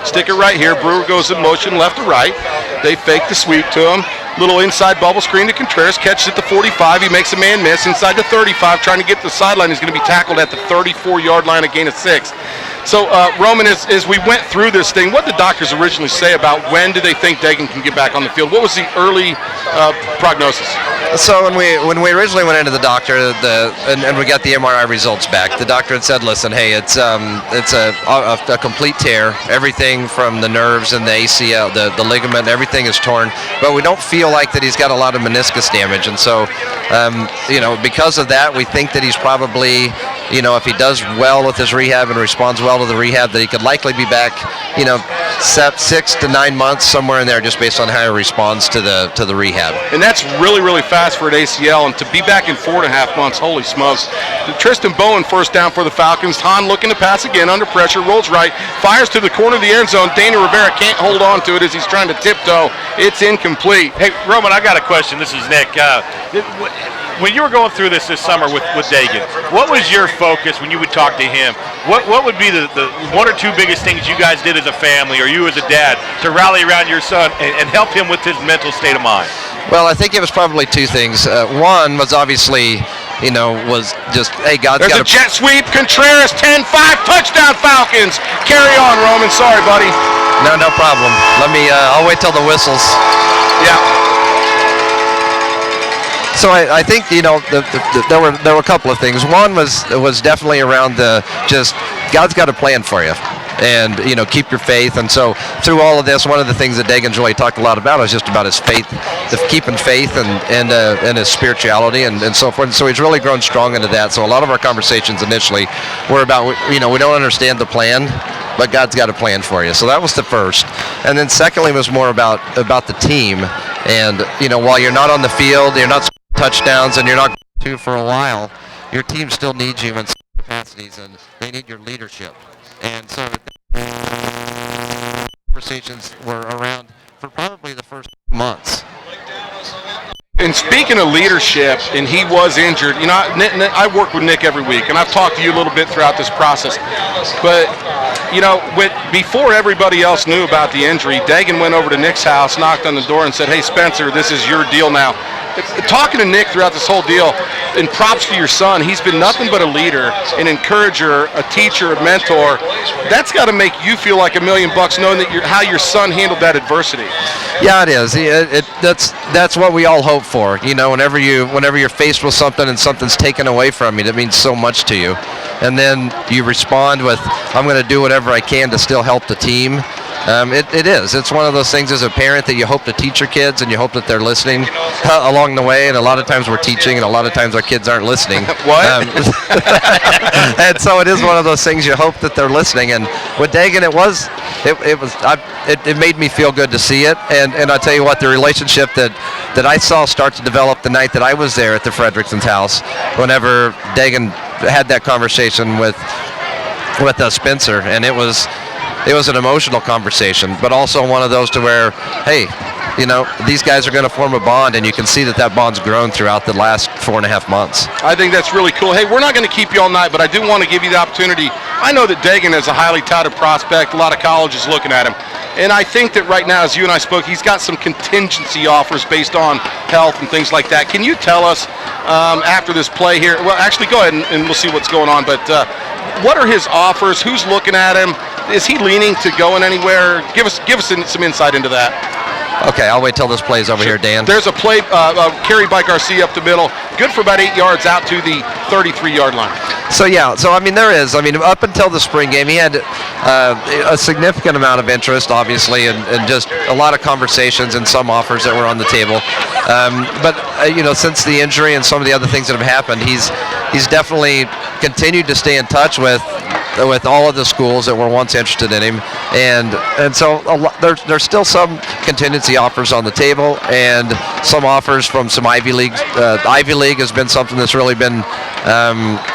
stick it right here. Brewer goes in motion left to right. They fake the sweep to him. Little inside bubble screen to Contreras. Catches at the 45. He makes a man miss inside the 35. Trying to get to the sideline. He's going to be tackled at the 34-yard line, a gain of 6. So, Roman, as we went through this thing, what did the doctors originally say about when do they think Dagan can get back on the field? What was the early prognosis? So when we originally went into the doctor, and we got the MRI results back, the doctor had said, listen, hey, it's a complete tear. Everything from the nerves and the ACL, the ligament, everything is torn. But we don't feel like that he's got a lot of meniscus damage. And so, because of that, we think that he's probably, if he does well with his rehab and responds well to the rehab, that he could likely be back, 6 to 9 months, somewhere in there, just based on how he responds to the rehab. And that's really, really fast for an ACL, and to be back in 4.5 months, holy smokes. Tristan Bowen first down for the Falcons. Hahn looking to pass again under pressure, rolls right, fires to the corner of the end zone. Danny Rivera can't hold on to it as he's trying to tiptoe. It's incomplete. Hey, Roman, I got a question. This is Nick. When you were going through this summer with Dagan, what was your focus when you would talk to him? What would be the one or two biggest things you guys did as a family or you as a dad to rally around your son and help him with his mental state of mind? Well, I think it was probably two things. One was obviously, was just, hey, God's got a jet sweep. Contreras, 10-5, touchdown Falcons. Carry on, Roman. Sorry, buddy. No problem. I'll wait till the whistles. Yeah. So I think there were a couple of things. One was definitely around just God's got a plan for you, and keep your faith. And so through all of this, one of the things that Dagan's really talked a lot about is just about his faith, keeping faith and his spirituality and so forth. And so he's really grown strong into that. So a lot of our conversations initially were about we don't understand the plan, but God's got a plan for you. So that was the first. And then secondly was more about the team. And while you're not on the field, you're not touchdowns, and you're not going to for a while, your team still needs you in some capacities, and they need your leadership. And so conversations were around for probably the first months. And speaking of leadership, and he was injured, I work with Nick every week, and I've talked to you a little bit throughout this process. But, before everybody else knew about the injury, Dagan went over to Nick's house, knocked on the door, and said, hey, Spencer, this is your deal now. Talking to Nick throughout this whole deal, and props to your son, he's been nothing but a leader, an encourager, a teacher, a mentor. That's got to make you feel like $1 million knowing that how your son handled that adversity. Yeah, it is. That's what we all hope for. Whenever you're faced with something and something's taken away from you, that means so much to you. And then you respond with, I'm going to do whatever I can to still help the team. It is. It's one of those things as a parent that you hope to teach your kids, and you hope that they're listening along the way. And a lot of times we're teaching, and a lot of times our kids aren't listening. What? And so it is one of those things you hope that they're listening. And with Dagan, it made me feel good to see it. And I tell you what, the relationship that I saw start to develop the night that I was there at the Fredrickson's house, whenever Dagan had that conversation with Spencer, and it was an emotional conversation, but also one of those to where, hey, these guys are going to form a bond, and you can see that bond's grown throughout the last 4.5 months. I think that's really cool. Hey, we're not going to keep you all night, but I do want to give you the opportunity. I know that Dagan is a highly touted prospect. A lot of colleges looking at him. And I think that right now, as you and I spoke, he's got some contingency offers based on health and things like that. Can you tell us after this play here? Well, actually, go ahead and we'll see what's going on. But what are his offers? Who's looking at him? Is he leaning to going anywhere? Give us some insight into that. Okay, I'll wait till this plays over here, Dan. There's a play carried by Garcia up the middle, good for about 8 yards out to the 33-yard line. So I mean, there is. I mean, up until the spring game, he had a significant amount of interest, obviously, and just a lot of conversations and some offers that were on the table. But since the injury and some of the other things that have happened, he's definitely continued to stay in touch with all of the schools that were once interested in him, and so there's still some contingency offers on the table, and some offers from some Ivy League. Ivy League has been something that's really been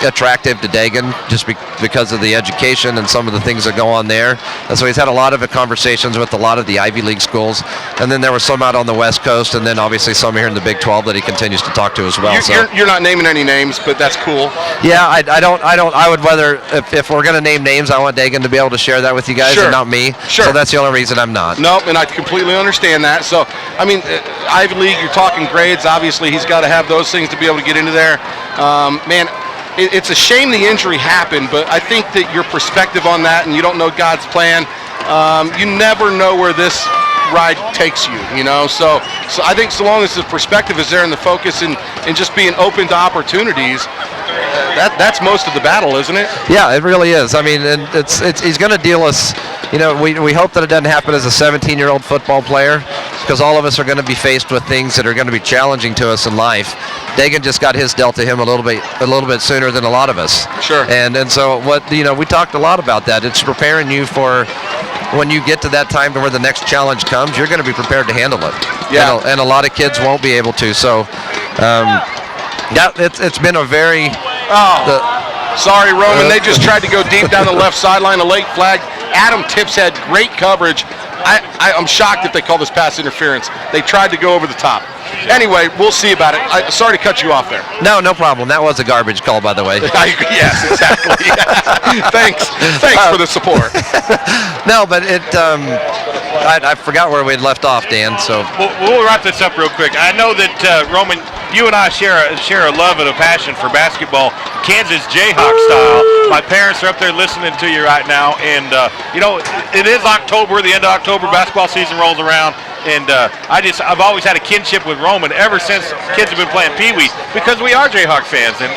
attractive to Dagan, just because of the education and some of the things that go on there. And so he's had a lot of conversations with a lot of the Ivy League schools, and then there were some out on the West Coast, and then obviously some here in the Big 12 that he continues to talk to as well. You're not naming any names, but that's cool. Yeah, I would rather, if we're going to name names, I want Dagan to be able to share that with you guys, Sure. and not me. Sure. So that's the only reason I'm not. Nope, and I completely understand that. So, I mean, Ivy League, you're talking grades. Obviously, he's got to have those things to be able to get into there. Man, it's a shame the injury happened, but I think that your perspective on that, and you don't know God's plan, you never know where this ride takes you, So I think so long as the perspective is there and the focus and just being open to opportunities, that's most of the battle, isn't it? Yeah, it really is. I mean, and he's going to deal us. We hope that it doesn't happen as a 17-year-old football player, because all of us are going to be faced with things that are going to be challenging to us in life. Dagan just got his dealt to him a little bit sooner than a lot of us. Sure. And so we talked a lot about that. It's preparing you for when you get to that time to where the next challenge comes, you're going to be prepared to handle it. Yeah. And a lot of kids won't be able to. So, it's been a very. Sorry, Roman. They just tried to go deep down the left sideline. A late flag. Adam Tips had great coverage. I'm shocked if they call this pass interference. They tried to go over the top. Anyway, we'll see about it. Sorry to cut you off there. No problem. That was a garbage call, by the way. Yes, exactly. Thanks for the support. No, but I forgot where we'd left off, Dan. So we'll wrap this up real quick. I know that Roman, you and I share a love and a passion for basketball, Kansas Jayhawk style. My parents are up there listening to you right now, and it is October, the end of October. Basketball season rolls around, and I've always had a kinship with Roman ever since kids have been playing Pee Wee, because we are Jayhawk fans, and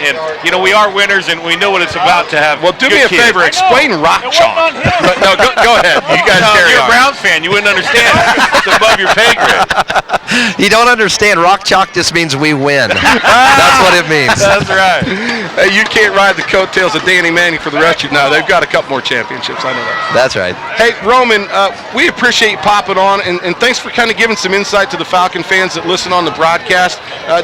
we are winners, and we know what it's about to have. Well, do me a favor, explain rock chalk. No, go ahead. You guys carry you're on. a Browns fan. You wouldn't understand. It's above your pay grade. You don't understand. Rock chalk just means we win. That's what it means. That's right. Hey, you can't ride the coattails of Danny Manning for the rest of you. Now they've got a couple more championships. I know that. That's right. Hey, Roman, we appreciate you popping on, and thanks for kind of giving some insight to the Falcon fans that listen on the broadcast.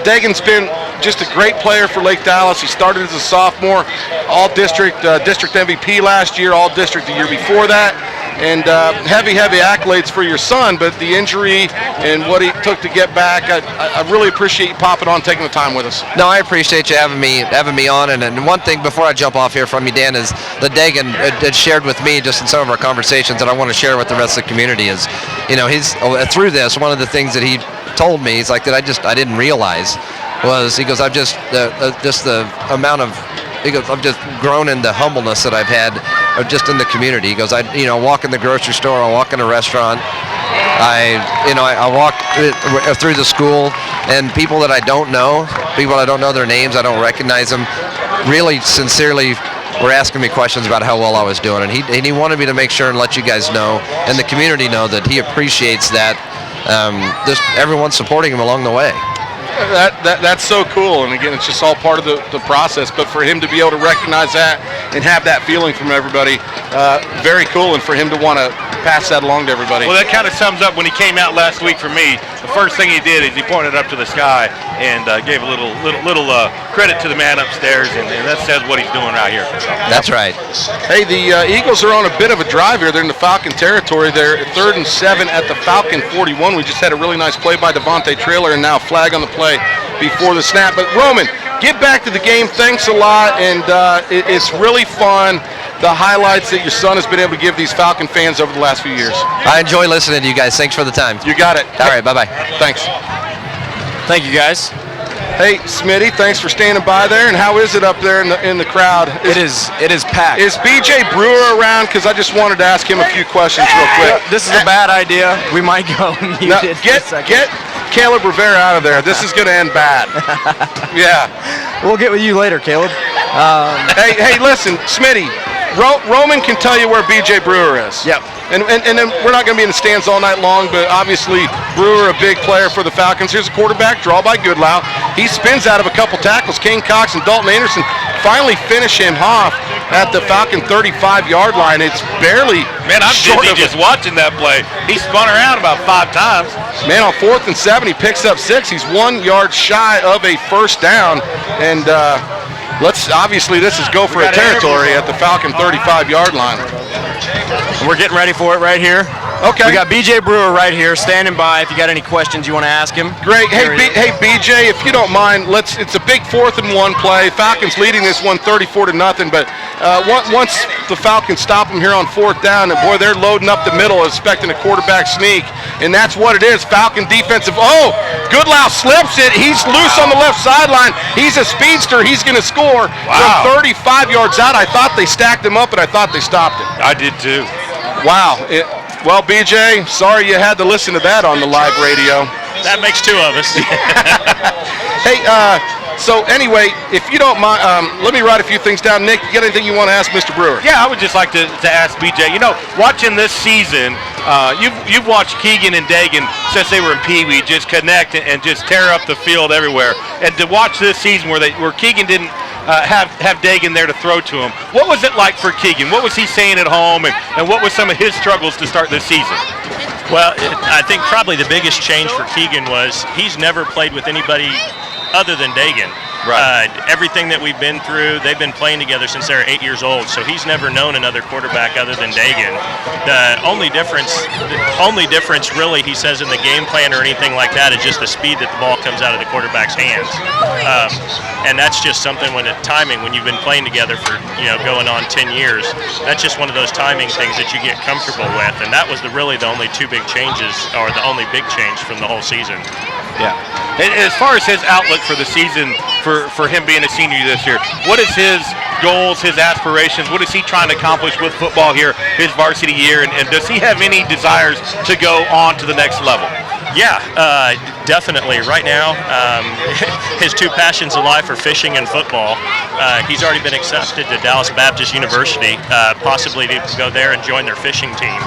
Dagan's been just a great player for Lake Dallas. He started as a sophomore, all-district district MVP last year, all-district the year before that. And heavy accolades for your son, but the injury and what he took to get back, I really appreciate you popping on, taking the time with us. No, I appreciate you having me on. And one thing before I jump off here from you, Dan, is that Dagan had shared with me just in some of our conversations that I want to share with the rest of the community is, he's through this. One of the things that he told me, he's like that I didn't realize was, he goes, I've just the amount of. He goes, I've just grown in the humbleness that I've had just in the community. He goes, I walk in the grocery store, I walk in a restaurant, I walk through the school, and people that I don't know their names, I don't recognize them, really sincerely were asking me questions about how well I was doing, and he wanted me to make sure and let you guys know, and the community know, that he appreciates that just everyone supporting him along the way. That's so cool, and again, it's just all part of the process, but for him to be able to recognize that and have that feeling from everybody, very cool, and for him to want to pass that along to everybody. Well, that kind of sums up when he came out last week for me. The first thing he did is he pointed up to the sky and gave a little credit to the man upstairs, and that says what he's doing right here. That's right. Hey, the Eagles are on a bit of a drive here. They're in the Falcon territory. They're 3rd and 7 at the Falcon 41. We just had a really nice play by Devontae Traylor, and now a flag on the play before the snap. But Roman, get back to the game. Thanks a lot, and it's really fun, the highlights that your son has been able to give these Falcon fans over the last few years. I enjoy listening to you guys. Thanks for the time. You got it. All right, bye-bye. Thanks. Thank you, guys. Hey, Smitty, thanks for standing by there. And how is it up there in the crowd? It is packed. Is BJ Brewer around? Because I just wanted to ask him a few questions real quick. This is a bad idea. We might go muted. Get Caleb Rivera out of there. This is going to end bad. Yeah. We'll get with you later, Caleb. Hey, listen, Smitty. Roman can tell you where BJ Brewer is. Yep. And then we're not going to be in the stands all night long, but obviously Brewer, a big player for the Falcons. Here's a quarterback draw by Goodlow. He spins out of a couple tackles. Kane Cox and Dalton Anderson finally finish him off at the Falcon 35-yard line. It's barely I'm dizzy just watching that play. He spun around about 5 times. Man, on 4th and 7, he picks up 6. He's 1 yard shy of a first down. And obviously this is go for a territory at the Falcon 35-yard line. We're getting ready for it right here. Okay. We got BJ Brewer right here standing by. If you got any questions you want to ask him. Great. Hey, BJ, if you don't mind, it's a big 4th and 1 play. Falcons leading this one 34-0. But once the Falcons stop them here on 4th down, and boy, they're loading up the middle, expecting a quarterback sneak, and that's what it is. Falcon defensive. Oh, Goodlow slips it. He's loose on the left sideline. He's a speedster. He's going to score from 35 yards out. I thought they stacked him up, and I thought they stopped it. I did too. Wow. Well, BJ, sorry you had to listen to that on the live radio. That makes 2 of us. Hey, so anyway, if you don't mind, let me write a few things down. Nick, you got anything you want to ask Mr. Brewer? Yeah, I would just like to ask BJ, watching this season, you've watched Keegan and Dagan since they were in Pee Wee just connect and just tear up the field everywhere. And to watch this season where Keegan didn't have Dagan there to throw to him, what was it like for Keegan? What was he saying at home, and what was some of his struggles to start this season? Well, I think probably the biggest change for Keegan was he's never played with anybody other than Dagan. Right. Everything that we've been through, they've been playing together since they were 8 years old, so he's never known another quarterback other than Dagan. The only difference really, he says, in the game plan or anything like that is just the speed that the ball comes out of the quarterback's hands. And that's just something when you've been playing together for going on 10 years, that's just one of those timing things that you get comfortable with, and that was really the only 2 big changes, or the only big change from the whole season. Yeah. And as far as his outlook for the season, for him being a senior this year, what is his goals, his aspirations? What is he trying to accomplish with football here, his varsity year, and does he have any desires to go on to the next level? Yeah, definitely. Right now, his 2 passions in life are fishing and football. He's already been accepted to Dallas Baptist University, possibly to go there and join their fishing team.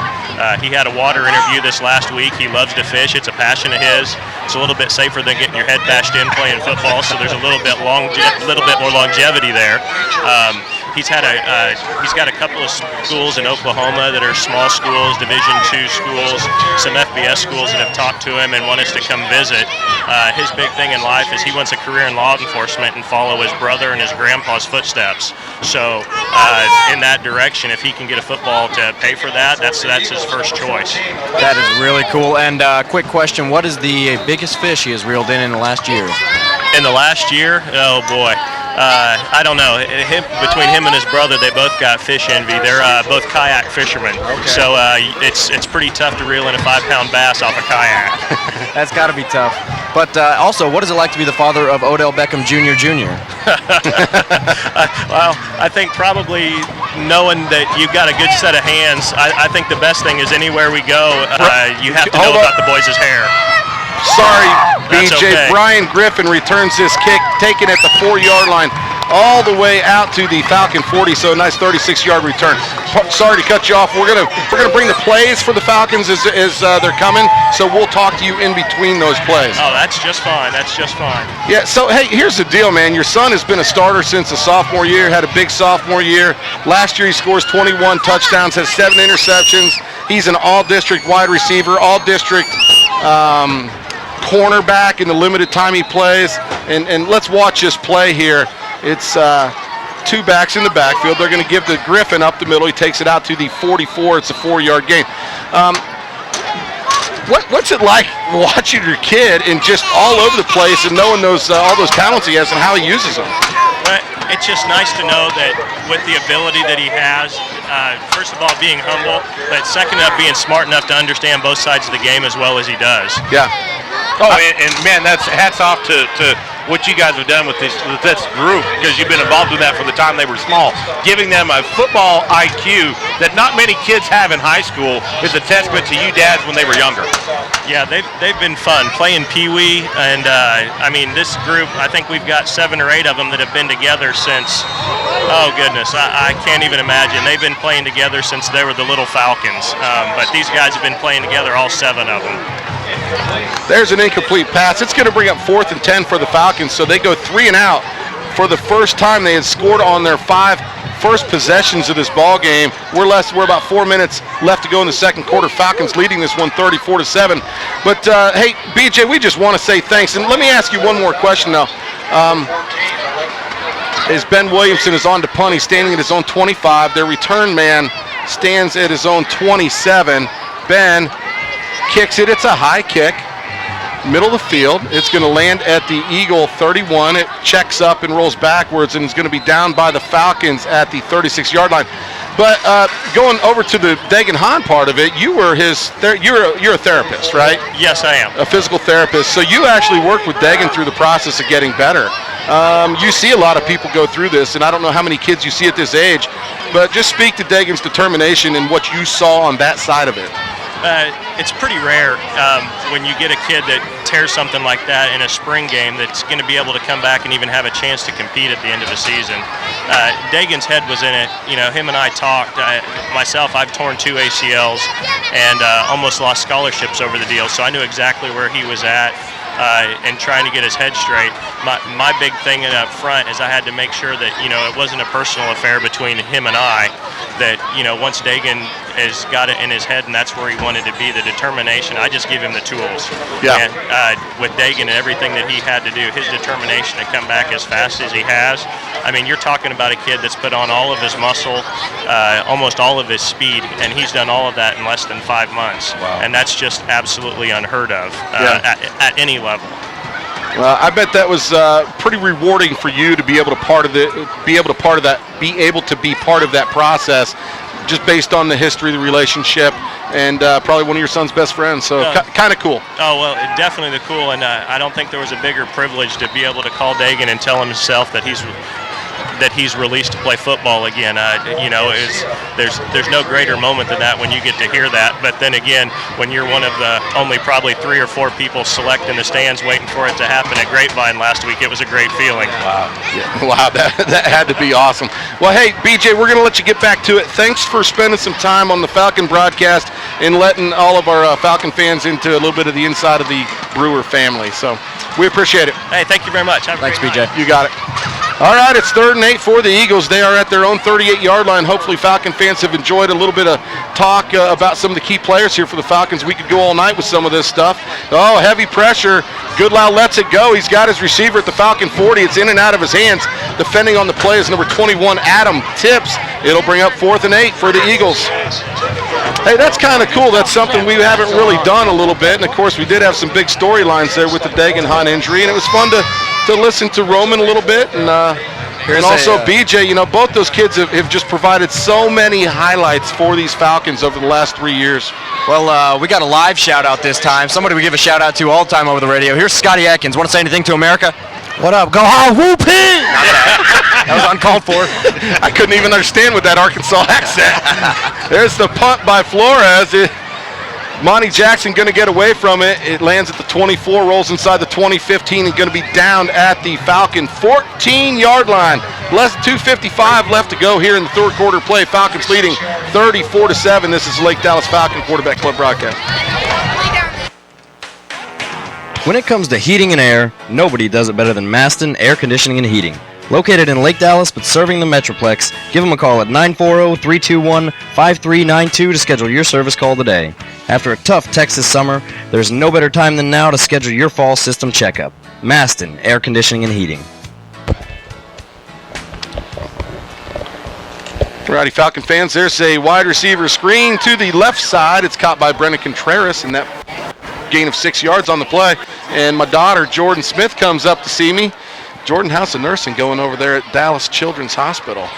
He had a water interview this last week. He loves to fish. It's a passion of his. It's a little bit safer than getting your head bashed in playing football, so there's a little bit more longevity there. He's got a couple of schools in Oklahoma that are small schools, Division II schools, some FBS schools that have talked to him and want us to come visit. His big thing in life is he wants a career in law enforcement and follow his brother and his grandpa's footsteps. So in that direction, if he can get a football to pay for that, that's his first choice. That is really cool. And quick question, what is the biggest fish he has reeled in the last year? In the last year? Oh, boy. I don't know. Between him and his brother, they both got fish envy. They're both kayak fishermen. Okay. So it's pretty tough to reel in a 5-pound bass off a kayak. That's got to be tough. But also, what is it like to be the father of Odell Beckham Jr. Jr.? Well, I think probably knowing that you've got a good set of hands, I think the best thing is anywhere we go, you have to know about the boys' hair. Sorry, That's BJ. okay. Brian Griffin returns this kick, taken at the 4-yard line, all the way out to the Falcon 40. So a nice 36-yard return. Sorry to cut you off. We're gonna bring the plays for the Falcons as they're coming. So we'll talk to you in between those plays. Oh, that's just fine. That's just fine. Yeah. So hey, here's the deal, man. Your son has been a starter since the sophomore year. Had a big sophomore year. Last year he scores 21 touchdowns, has 7 interceptions. He's an all-district wide receiver, all-district cornerback in the limited time he plays. And let's watch this play here. It's 2 backs in the backfield. They're going to give to Griffin up the middle. He takes it out to the 44. It's a 4-yard gain. What's it like watching your kid and just all over the place and knowing all those talents he has and how he uses them? But it's just nice to know that with the ability that he has, first of all, being humble, but second up, being smart enough to understand both sides of the game as well as he does. Yeah. Oh, and man, that's hats off to what you guys have done with this group, because you've been involved with that from the time they were small. Giving them a football IQ that not many kids have in high school is a testament to you dads when they were younger. Yeah, they've been fun playing Pee-wee, and I mean, this group, I think we've got 7 or 8 of them that have been together since, oh goodness, I can't even imagine. They've been playing together since they were the little Falcons, but these guys have been playing together, all 7 of them. There's an incomplete pass. It's going to bring up 4th and 10 for the Falcons, so they go 3 and out. For the first time, they had scored on their 5 first possessions of this ball game. We're about 4 minutes left to go in the second quarter. Falcons leading this one 34-7. But hey, BJ, we just want to say thanks. And let me ask you one more question now. As Ben Williamson is on to punt, he's standing at his own 25. Their return man stands at his own 27. Ben kicks it. It's a high kick, middle of the field. It's going to land at the Eagle 31. It checks up and rolls backwards, and is going to be down by the Falcons at the 36-yard line. But going over to the Dagan Hahn part of it, you're a therapist, right? Yes, I am. A physical therapist. So you actually worked with Dagan through the process of getting better. You see a lot of people go through this, and I don't know how many kids you see at this age, but just speak to Dagan's determination and what you saw on that side of it. It's pretty rare when you get a kid that tears something like that in a spring game that's going to be able to come back and even have a chance to compete at the end of the season. Dagan's head was in it. You know, him and I talked. Myself, I've torn 2 ACLs and almost lost scholarships over the deal, so I knew exactly where he was at. And trying to get his head straight. My big thing up front is I had to make sure that, you know, it wasn't a personal affair between him and I, that, you know, once Dagan has got it in his head and that's where he wanted to be, the determination, I just give him the tools. Yeah. And with Dagan and everything that he had to do, his determination to come back as fast as he has, I mean, you're talking about a kid that's put on all of his muscle, almost all of his speed, and he's done all of that in less than 5 months. Wow. And that's just absolutely unheard of at any level. I bet that was pretty rewarding for you to be able to be able to be part of that process, just based on the history of the relationship, and probably one of your son's best friends. So kind of cool. Oh well, definitely cool, and I don't think there was a bigger privilege to be able to call Dagan and tell himself that he's released to play football again. You know, there's no greater moment than that when you get to hear that. But then again, when you're one of the only probably 3 or 4 people select in the stands waiting for it to happen at Grapevine last week, it was a great feeling. Wow. Yeah. Wow, that had to be awesome. Well, hey, BJ, we're going to let you get back to it. Thanks for spending some time on the Falcon broadcast and letting all of our Falcon fans into a little bit of the inside of the Brewer family. So we appreciate it. Hey, thank you very much. Thanks, BJ. You got it. All right, it's 3rd and 8 for the Eagles. They are at their own 38-yard line. Hopefully Falcon fans have enjoyed a little bit of talk about some of the key players here for the Falcons. We could go all night with some of this stuff. Oh, heavy pressure. Goodlow lets it go. He's got his receiver at the Falcon 40. It's in and out of his hands. Defending on the play is number 21, Adam Tips. It'll bring up 4th and 8 for the Eagles. Hey, that's kind of cool. That's something we haven't really done a little bit. And, of course, we did have some big storylines there with the Dagan Hahn injury. And it was fun to listen to Roman a little bit. And also BJ, you know, both those kids have just provided so many highlights for these Falcons over the last 3 years. Well, we got a live shout-out this time. Somebody we give a shout-out to all the time over the radio. Here's Scotty Atkins. Want to say anything to America? What up? Go hard, whoop it! That was uncalled for. I couldn't even understand with that Arkansas accent. There's the punt by Flores. Monty Jackson going to get away from it. It lands at the 24, rolls inside the 20-15, and going to be down at the Falcon 14-yard line. Less than 2:55 left to go here in the third quarter play. Falcons leading 34-7. This is Lake Dallas Falcon Quarterback Club broadcast. When it comes to heating and air, nobody does it better than Maston Air Conditioning and Heating. Located in Lake Dallas but serving the Metroplex, give them a call at 940-321-5392 to schedule your service call today. After a tough Texas summer, there's no better time than now to schedule your fall system checkup. Maston Air Conditioning and Heating. Alrighty, Falcon fans, there's a wide receiver screen to the left side. It's caught by Brennan Contreras, and that gain of 6 yards on the play. And my daughter, Jordan Smith, comes up to see me. Jordan, how's the nursing going over there at Dallas Children's Hospital?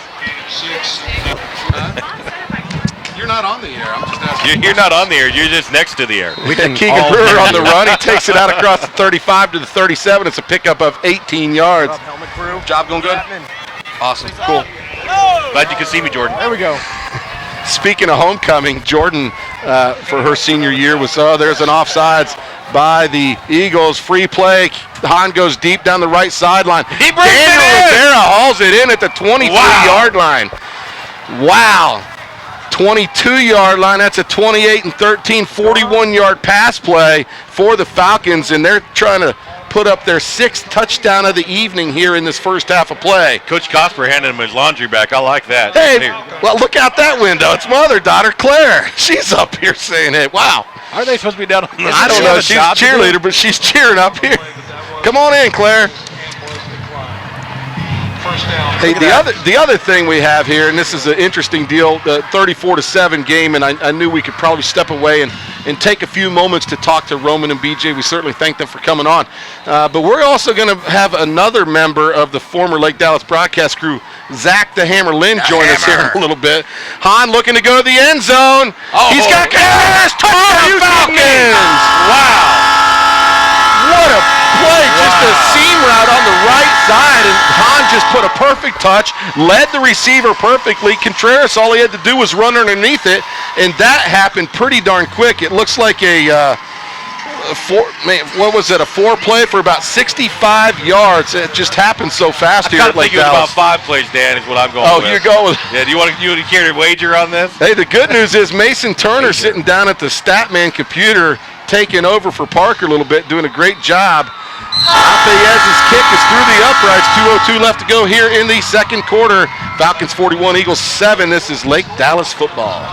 You're not on the air. I'm just asking. You're not on the air. You're just next to the air. Keegan Brewer on the run. He takes it out across the 35 to the 37. It's a pickup of 18 yards. Helmet crew. Job going good? Awesome. Cool. Glad you can see me, Jordan. There we go. Speaking of homecoming, Jordan, for her senior year, was there's an offsides by the Eagles. Free play. Hahn goes deep down the right sideline. He brings Daniel it in. Rivera hauls it in at the 23-yard line. Wow. 22-yard line. That's a 28 and 13, 41-yard pass play for the Falcons, and they're trying to put up their 6th touchdown of the evening here in this first half of play. Coach Cosper handed him his laundry back. I like that. Hey, Here. well, look out that window. It's my other daughter, Claire. She's up here saying it. Wow. Are they supposed to be down on the I don't know. She's a cheerleader, but she's cheering up here. Come on in, Claire. Hey, the other thing we have here, and this is an interesting deal, the 34-7 game, and I knew we could probably step away and take a few moments to talk to Roman and BJ. We certainly thank them for coming on. But we're also going to have another member of the former Lake Dallas broadcast crew, Zach the Hammer Lynn, join us here in a little bit. Hahn looking to go to the end zone. He's got cash! Touchdown Falcons! Wow. What a play, just a seam route on the right side, and Hahn just put a perfect touch, led the receiver perfectly. Contreras, all he had to do was run underneath it, and that happened pretty darn quick. It looks like a four play for about 65 yards. It just happened so fast here at Lake Dallas. About 5 plays, Dan, is what I'm going with. Oh, you're going with. Yeah, do you want to care to wager on this? Hey, the good news is Mason Turner sitting down at the Statman computer, taking over for Parker a little bit, doing a great job. Lafayette's kick is through the uprights. 2:02 left to go here in the second quarter. Falcons 41, Eagles 7. This is Lake Dallas football.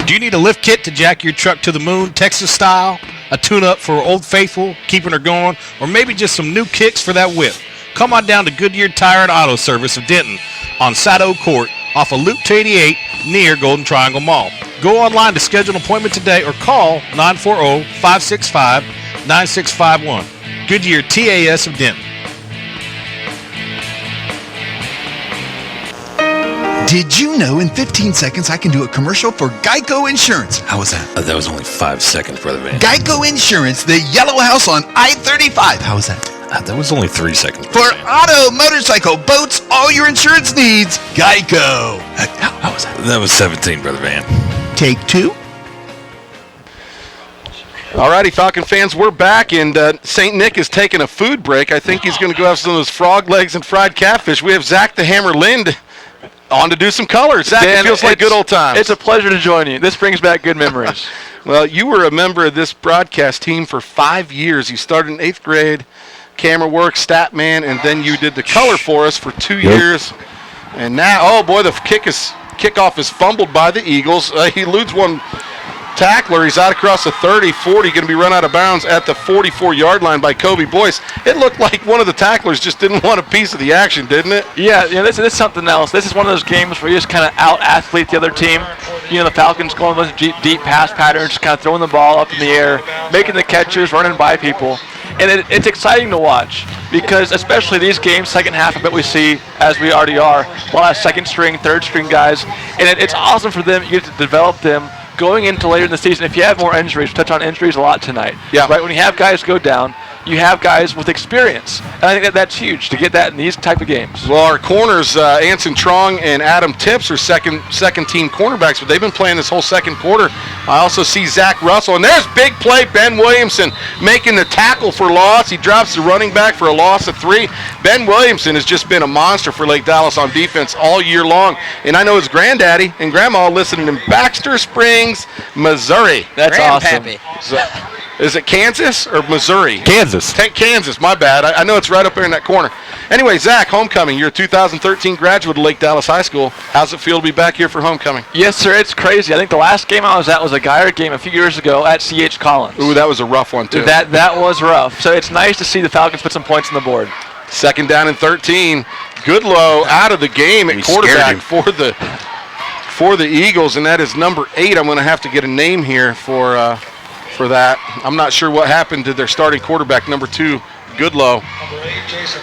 Do you need a lift kit to jack your truck to the moon, Texas style? A tune-up for Old Faithful, keeping her going? Or maybe just some new kicks for that whip? Come on down to Goodyear Tire and Auto Service of Denton on Saddle Court off of Loop 288 near Golden Triangle Mall. Go online to schedule an appointment today or call 940-565-9651. Goodyear TAS of Denton. Did you know in 15 seconds I can do a commercial for Geico Insurance? How was that? That was only 5 seconds, Brother Van. Geico Insurance, the yellow house on I-35. How was that? That was only 3 seconds. For auto, motorcycle, boats, all your insurance needs, Geico. How was that? That was 17, Brother Van. Take 2. All righty, Falcon fans, we're back, and St. Nick is taking a food break. I think he's going to go have some of those frog legs and fried catfish. We have Zach the Hammer Lind on to do some colors. Zach, Dan, it feels like good old times. It's a pleasure to join you. This brings back good memories. Well, you were a member of this broadcast team for 5 years. You started in 8th grade, camera work, stat man, and then you did the color for us for 2 years. And now, oh boy, the kickoff is fumbled by the Eagles. He eludes one tackler. He's out across the 30, 40, going to be run out of bounds at the 44-yard line by Kobe Boyce. It looked like one of the tacklers just didn't want a piece of the action, didn't it? Yeah, this is something else. This is one of those games where you just kind of out-athlete the other team. The Falcons going with deep pass patterns, just kind of throwing the ball up in the air, making the catches, running by people. And it's exciting to watch because especially these games, second half, I bet we see, as we already are, a lot of second-string, third-string guys. And it's awesome for them. You get to develop them going into later in the season. If you have more injuries, we touch on injuries a lot tonight. Yeah. Right, when you have guys go down, you have guys with experience. And I think that's huge to get that in these type of games. Well, our corners, Anson Trong and Adam Tips are second team cornerbacks, but they've been playing this whole second quarter. I also see Zach Russell, and there's big play, Ben Williamson making the tackle for loss. He drops the running back for a loss of 3. Ben Williamson has just been a monster for Lake Dallas on defense all year long. And I know his granddaddy and grandma listening in Baxter Springs, Missouri. That's awesome. Is it Kansas or Missouri? Kansas. Kansas, my bad. I know it's right up there in that corner. Anyway, Zach, homecoming. You're a 2013 graduate of Lake Dallas High School. How's it feel to be back here for homecoming? Yes, sir. It's crazy. I think the last game I was at was a Geyer game a few years ago at C.H. Collins. Ooh, that was a rough one, too. That was rough. So it's nice to see the Falcons put some points on the board. 2nd down and 13. Goodlow out of the game at quarterback for the Eagles, and that is number 8. I'm going to have to get a name here for that. I'm not sure what happened to their starting quarterback, number 2, Goodlow.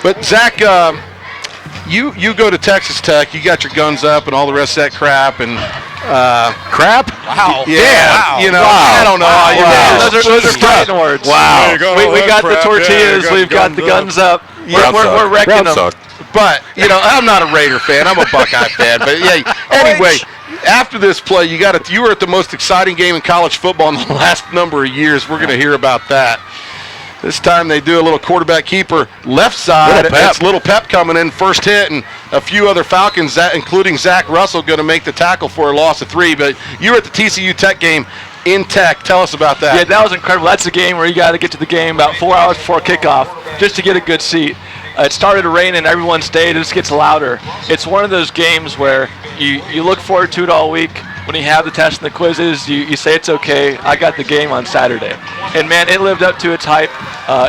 But Zach, you go to Texas Tech, you got your guns up and all the rest of that crap and Crap? Wow. yeah, you know, Wow. I don't know. Wow. You Wow. know, Those are fighting words. Wow. We got the tortillas. We've got the guns up. We're wrecking them. But, you know, I'm not a Raider fan. I'm a Buckeye fan. But, yeah, anyway, after this play, you were at the most exciting game in college football in the last number of years. We're going to hear about that. This time they do a little quarterback keeper left side. It's Little Pep coming in, first hit, and a few other Falcons, including Zach Russell, going to make the tackle for a loss of 3. But you were at the TCU Tech game in Tech. Tell us about that. Yeah, that was incredible. That's a game where you got to get to the game about 4 hours before kickoff just to get a good seat. It started to rain and everyone stayed. It just gets louder. It's one of those games where you look forward to it all week. When you have the tests and the quizzes, you say it's okay. I got the game on Saturday. And, man, it lived up to its hype.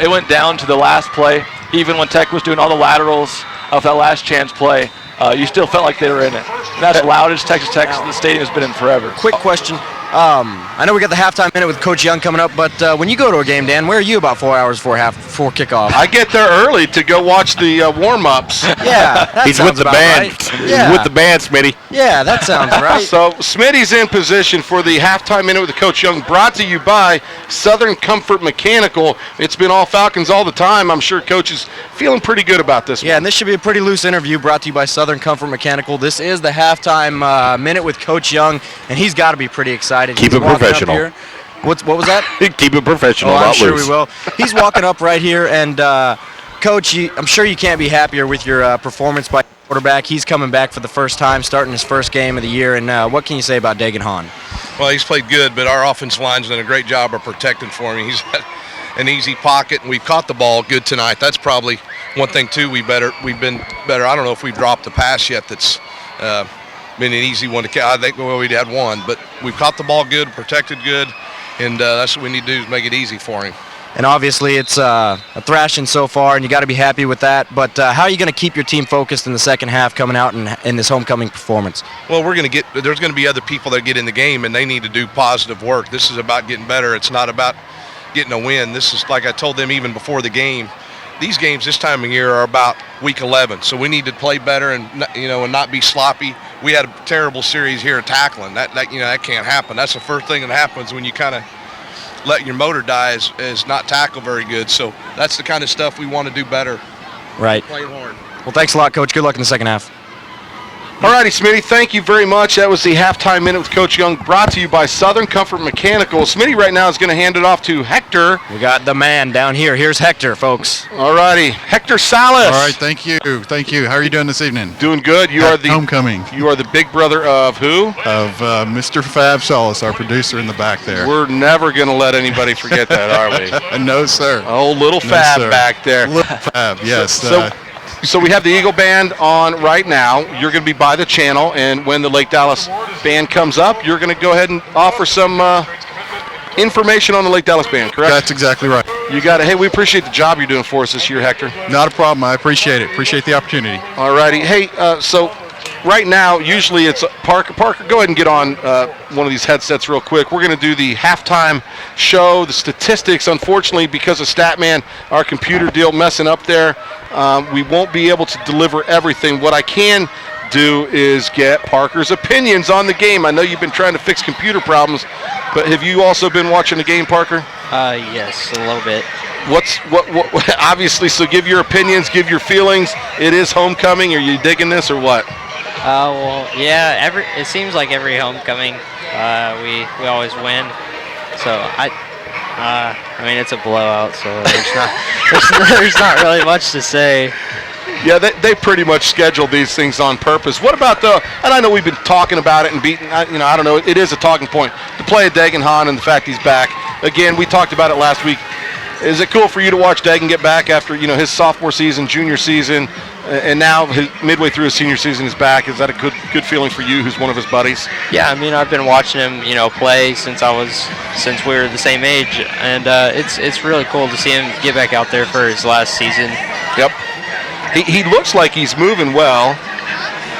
It went down to the last play. Even when Tech was doing all the laterals of that last chance play, you still felt like they were in it. And that's the loudest Texas Tech the stadium has been in forever. Quick question. I know we got the halftime minute with Coach Young coming up, but when you go to a game, Dan, where are you about 4 hours before kickoff? I get there early to go watch the warm-ups. Yeah, that He's sounds with the about band. right. Yeah. With the band, Smitty. Yeah, that sounds right. So Smitty's in position for the halftime minute with Coach Young, brought to you by Southern Comfort Mechanical. It's been all Falcons all the time. I'm sure Coach is feeling pretty good about this Yeah, one. and this should be a pretty loose interview brought to you by Southern Comfort Mechanical. This is the halftime minute with Coach Young, and he's got to be pretty excited. Keep He's it walking up professional. here. What was that? Keep it professional, Oh, I'm not sure loose. we will. He's walking up right here, and Coach, I'm sure you can't be happier with your performance by quarterback. He's coming back for the first time, starting his first game of the year, and what can you say about Dagan Hahn? Well, he's played good, but our offensive line's done a great job of protecting for him. He's had an easy pocket, and we've caught the ball good tonight. That's probably one thing, too, we've been better. I don't know if we've dropped a pass yet that's been an easy one to catch. I think, well, we had one, but we've caught the ball good, protected good, and that's what we need to do is make it easy for him. And obviously it's a thrashing so far, and you got to be happy with that. But how are you going to keep your team focused in the second half coming out in this homecoming performance? Well, there's going to be other people that get in the game, and they need to do positive work. This is about getting better. It's not about getting a win. This is, like I told them even before the game, these games this time of year are about week 11, so we need to play better and not be sloppy. We had a terrible series here at tackling. That can't happen. That's the first thing that happens when you kind of let your motor die is not tackle very good. So that's the kind of stuff we want to do better. Right. Playing hard. Well, thanks a lot, Coach. Good luck in the second half. All righty, Smitty, thank you very much. That was the halftime minute with Coach Young, brought to you by Southern Comfort Mechanical. Smitty right now is going to hand it off to Hector. We got the man down here. Here's Hector, folks. All righty, Hector Salas. All right, thank you. How are you doing this evening? Doing good. You are the homecoming. You are the big brother of who? Of Mr. Fab Salas, our producer in the back there. We're never going to let anybody forget that, are we? No, sir. Oh, little Fab back there. Little Fab, yes. So we have the Eagle Band on right now. You're going to be by the channel, and when the Lake Dallas Band comes up, you're going to go ahead and offer some information on the Lake Dallas Band, correct? That's exactly right. You got it. Hey, we appreciate the job you're doing for us this year, Hector. Not a problem. I appreciate it. Appreciate the opportunity. All righty. Hey, so right now, usually it's Parker. Parker, go ahead and get on one of these headsets real quick. We're going to do the halftime show, the statistics. Unfortunately, because of Statman, our computer deal messing up there, we won't be able to deliver everything. What I can do is get Parker's opinions on the game. I know you've been trying to fix computer problems, but have you also been watching the game, Parker? Yes, a little bit. What obviously, so give your opinions, give your feelings. It is homecoming. Are you digging this or what? Well, yeah. It seems like every homecoming, we always win. So I mean, it's a blowout. So there's not really much to say. Yeah, they pretty much scheduled these things on purpose. What about and I know we've been talking about it and beating, I don't know, it is a talking point. The play of Dagan Hahn and the fact he's back. Again, we talked about it last week. Is it cool for you to watch Dagan get back after, his sophomore season, junior season, and now midway through his senior season is back? Is that a good feeling for you, who's one of his buddies? Yeah, I mean, I've been watching him, play since we were the same age, and it's really cool to see him get back out there for his last season. Yep. He looks like he's moving well.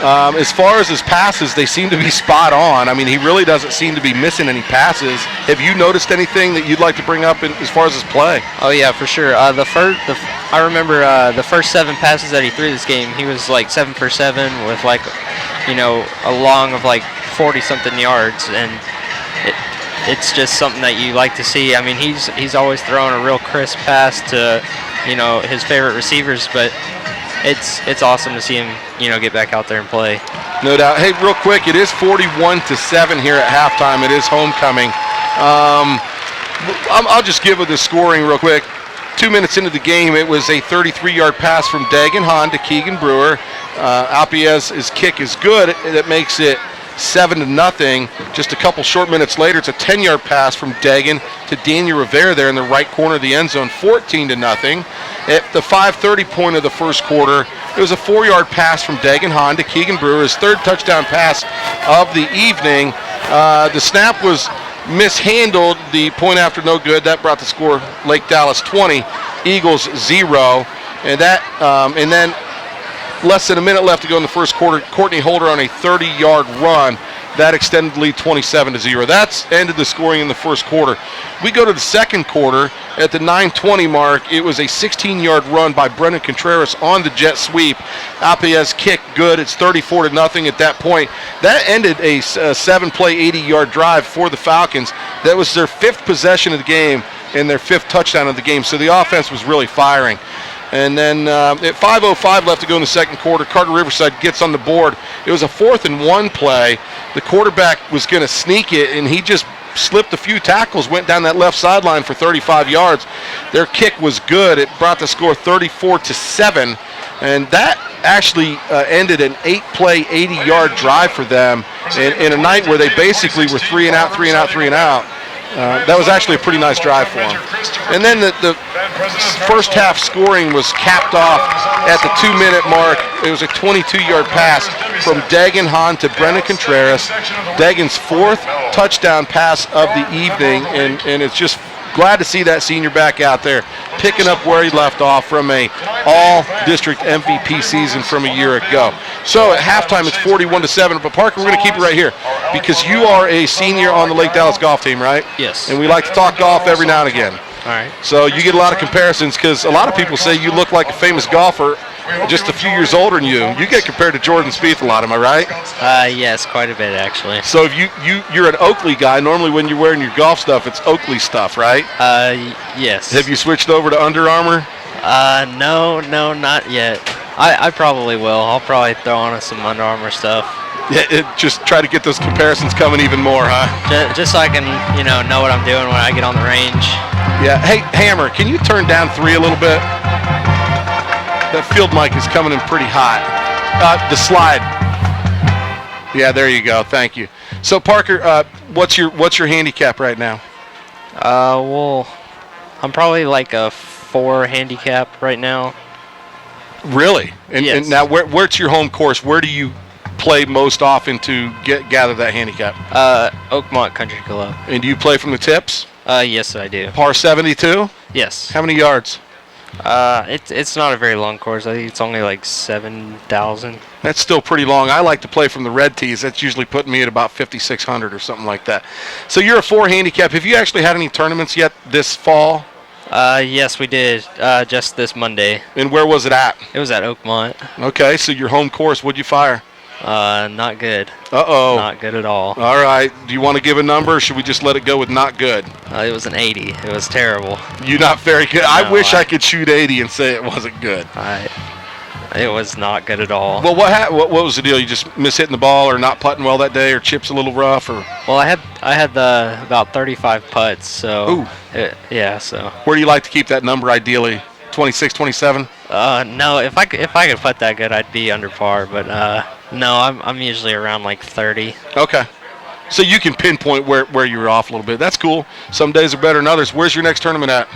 As far as his passes, they seem to be spot on. I mean, he really doesn't seem to be missing any passes. Have you noticed anything that you'd like to bring up as far as his play? Oh yeah, for sure. I remember the first 7 passes that he threw this game, he was like 7 for 7 with like, a long of like 40-something yards, and it's just something that you like to see. I mean, he's always throwing a real crisp pass to, his favorite receivers, but it's awesome to see him, get back out there and play. No doubt. Hey, real quick, it is 41-7 here at halftime. It is homecoming. I'll just give it the scoring real quick. 2 minutes into the game, it was a 33-yard pass from Dagan Hahn to Keegan Brewer. Alpiez's kick is good. That makes it 7-0. Just a couple short minutes later, it's a 10-yard pass from Dagan to Daniel Rivera there in the right corner of the end zone, 14-0. At the 5:30 point of the first quarter, it was a 4-yard pass from Dagan Hahn to Keegan Brewer, his 3rd touchdown pass of the evening. The snap was mishandled. The point after no good. That brought the score Lake Dallas 20, Eagles 0. And then less than a minute left to go in the first quarter. Courtney Holder on a 30-yard run. That extended the lead 27-0. That's ended the scoring in the first quarter. We go to the second quarter. At the 9:20 mark, it was a 16-yard run by Brendan Contreras on the jet sweep. Alpiez kick good. It's 34-0 at that point. That ended a 7-play, 80-yard drive for the Falcons. That was their 5th possession of the game and their 5th touchdown of the game. So the offense was really firing. And then at 5:05 left to go in the second quarter, Carter Riverside gets on the board. It was a 4th and 1 play. The quarterback was going to sneak it, and he just slipped a few tackles, went down that left sideline for 35 yards. Their kick was good. It brought the score 34-7, and that actually ended an 8-play, 80-yard drive for them in a night where they basically were 3 and out, 3 and out, 3 and out. That was actually a pretty nice drive for them. And then the first half scoring was capped off at the 2-minute mark. It was a 22-yard pass from Dagan Hahn to Brendan Contreras. Dagan's 4th touchdown pass of the evening, and it's just glad to see that senior back out there picking up where he left off from a all-district MVP season from a year ago. So at halftime, it's 41-7. But Parker, we're going to keep it right here because you are a senior on the Lake Dallas golf team, right? Yes. And we like to talk golf every now and again. All right. So you get a lot of comparisons because a lot of people say you look like a famous golfer just a few years older than you. You get compared to Jordan Spieth a lot, am I right? Yes, quite a bit actually. So if you're an Oakley guy, normally when you're wearing your golf stuff, it's Oakley stuff, right? Yes. Have you switched over to Under Armour? No, not yet. I probably will. I'll probably throw on some Under Armour stuff. Yeah, just try to get those comparisons coming even more, huh? Just so I can, know what I'm doing when I get on the range. Yeah. Hey, Hammer, can you turn down 3 a little bit? That field mic is coming in pretty hot. The slide. Yeah, there you go. Thank you. So Parker, what's your handicap right now? Well, I'm probably like a 4 handicap right now. Really? And, yes. And now, where's your home course? Where do you play most often to gather that handicap? Oakmont Country Club. And do you play from the tips? Yes, I do. Par 72? Yes. How many yards? It's not a very long course. I think it's only like 7,000. That's still pretty long. I like to play from the red tees. That's usually putting me at about 5,600 or something like that. So you're a 4 handicap. Have you actually had any tournaments yet this fall? Yes, we did. Just this Monday. And where was it at? It was at Oakmont. Okay, so your home course, what'd you fire? Not good. Uh-oh. Not good at all. All right. Do you want to give a number, or should we just let it go with not good? It was an 80. It was terrible. You're not very good. No, I wish I could shoot 80 and say it wasn't good. It was not good at all. Well, what was the deal? You just miss hitting the ball, or not putting well that day, or chips a little rough, or? Well, I had about 35 putts, so. Ooh. Yeah, so. Where do you like to keep that number ideally? 26, 27? No. If I could putt that good, I'd be under par. But no, I'm usually around like 30. Okay. So you can pinpoint where you're off a little bit. That's cool. Some days are better than others. Where's your next tournament at?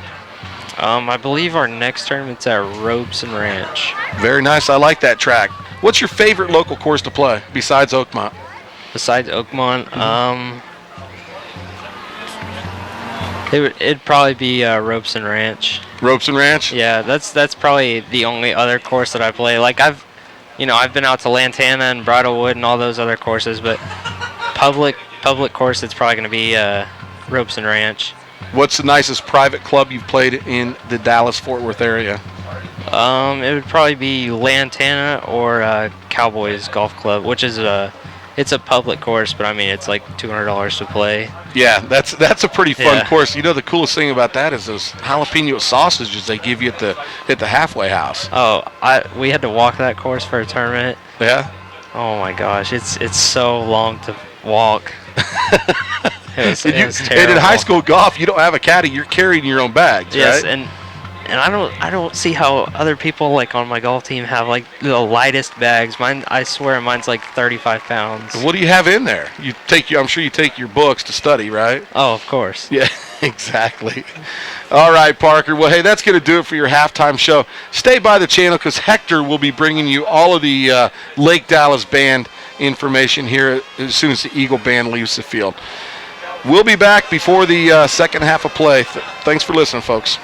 I believe our next tournament's at Robeson Ranch. Very nice. I like that track. What's your favorite local course to play besides Oakmont? Besides Oakmont, it'd probably be Robeson Ranch. Robeson Ranch? Yeah, that's probably the only other course that I play. Like I've I've been out to Lantana and Bridlewood and all those other courses, but public course, it's probably going to be Ropes and Ranch. What's the nicest private club you've played in the Dallas-Fort Worth area? It would probably be Lantana or Cowboys Golf Club, which is it's a public course, but I mean it's like $200 to play. Yeah, that's a pretty fun course. The coolest thing about that is those jalapeno sausages they give you at the halfway house. Oh, we had to walk that course for a tournament. Yeah. Oh my gosh, it's so long to walk. It was terrible. And in high school golf, you don't have a caddy; you're carrying your own bags, yes, right? And I don't see how other people like on my golf team have like the lightest bags. Mine, I swear, mine's like 35 pounds. What do you have in there? I'm sure you take your books to study, right? Oh, of course. Yeah, exactly. All right, Parker. Well, hey, that's going to do it for your halftime show. Stay by the channel because Hector will be bringing you all of the Lake Dallas band information here as soon as the Eagle band leaves the field. We'll be back before the second half of play. Thanks for listening, folks.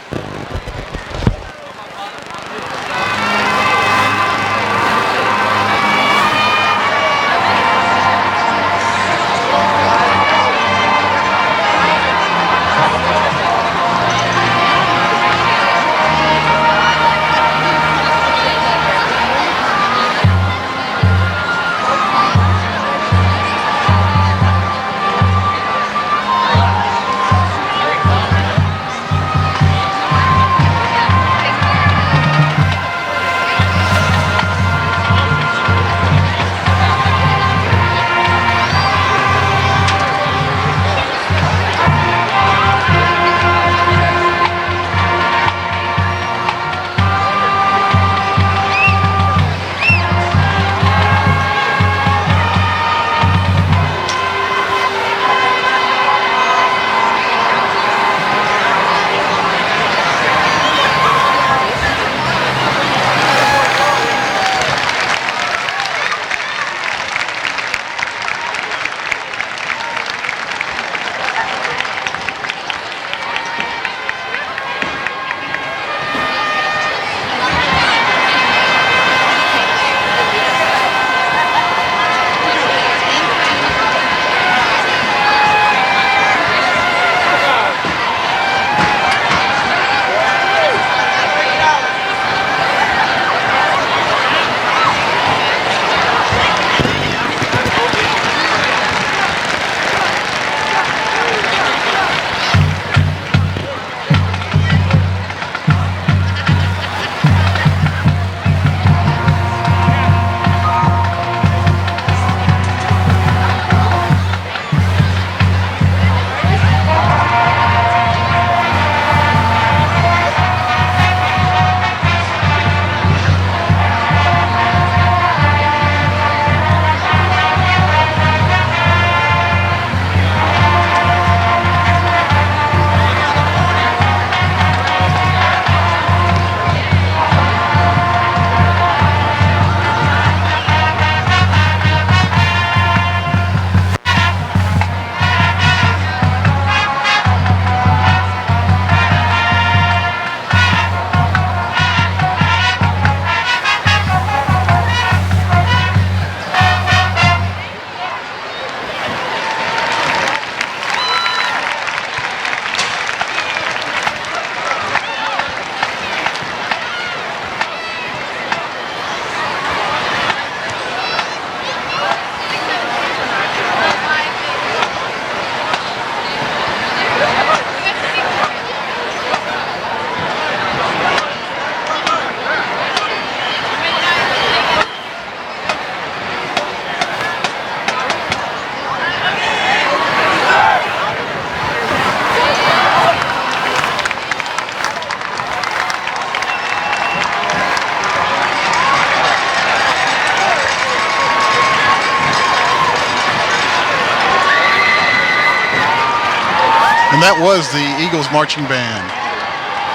And that was the Eagles marching band.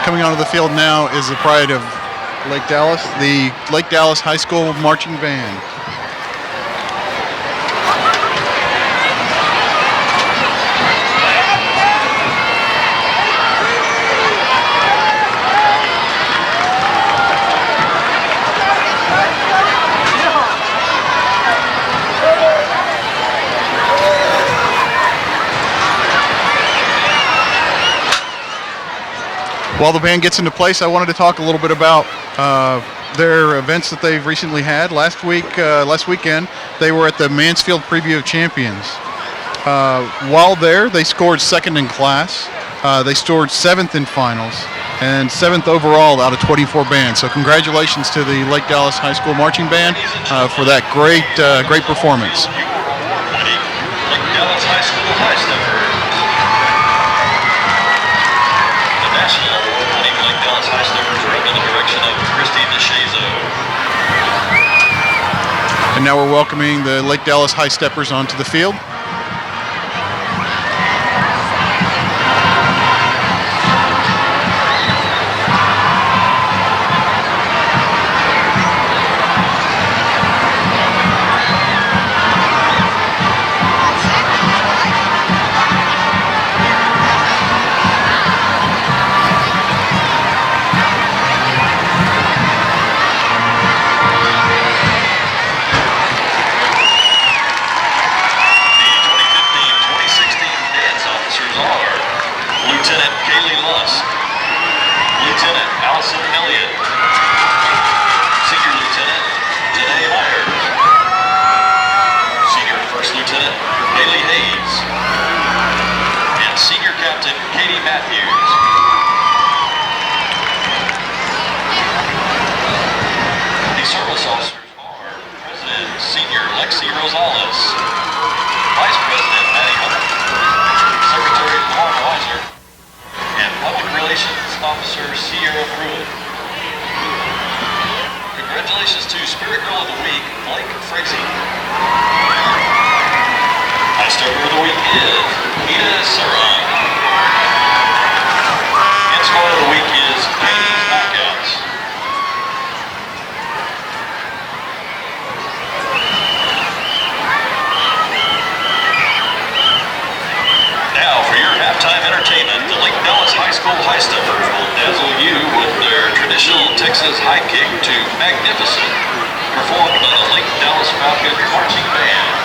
Coming onto the field now is the pride of Lake Dallas, the Lake Dallas High School marching band. While the band gets into place, I wanted to talk a little bit about their events that they've recently had. Last weekend, they were at the Mansfield Preview of Champions. While there, they scored second in class. They scored 7th in finals and 7th overall out of 24 bands. So congratulations to the Lake Dallas High School Marching Band for that great performance. Lake Dallas High School High Stepper. The National Award-winning Lake Dallas High Steppers are under the direction of Christy DeShazo. And now we're welcoming the Lake Dallas High Steppers onto the field. Congratulations to Spirit Girl of the Week, Blake Frazee. High Stepper of the Week is Nita Saran. And Squad of the Week is Katie's Knockouts. Now for your halftime entertainment, the Lake Dallas High School High Steppers will dazzle you with their traditional Texas high kick to Magnificent, performed by the Lake Dallas Falcons Marching Band.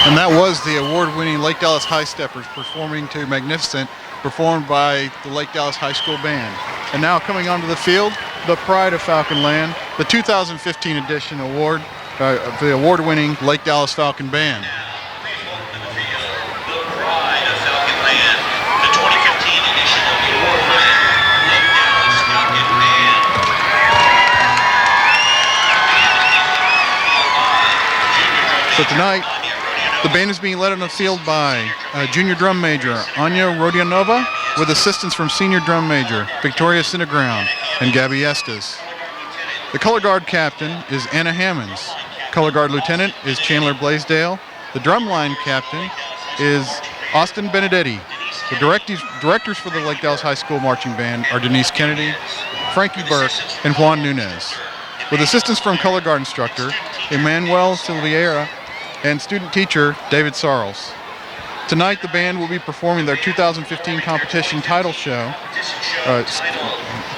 And that was the award-winning Lake Dallas High Steppers performing to Magnificent, performed by the Lake Dallas High School Band. And now coming onto the field, the pride of Falcon Land, the 2015 edition award, the award-winning Lake Dallas Falcon Band. So tonight, The band is being led on the field by junior drum major Anya Rodionova with assistance from senior drum major Victoria Cineground and Gabby Estes. The color guard captain is Anna Hammonds. Color guard lieutenant is Chandler Blaisdell. The drumline captain is Austin Benedetti. The directors for the Lake Dallas High School Marching Band are Denise Kennedy, Frankie Burke, and Juan Nunez. With assistance from color guard instructor Emmanuel Silveira and student teacher David Sarles. Tonight the band will be performing their 2015 competition title show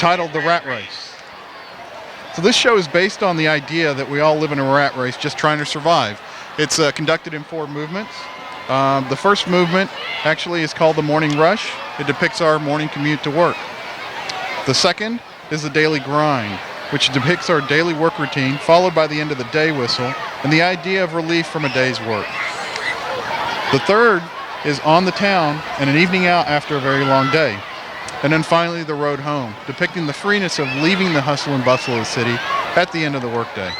titled The Rat Race. So this show is based on the idea that we all live in a rat race just trying to survive. It's conducted in 4 movements. The first movement actually is called the Morning Rush. It depicts our morning commute to work. The second is the Daily Grind, which depicts our daily work routine, followed by the end of the day whistle and the idea of relief from a day's work. The third is On the Town and an evening out after a very long day. And then finally the Road Home, depicting the freeness of leaving the hustle and bustle of the city at the end of the workday.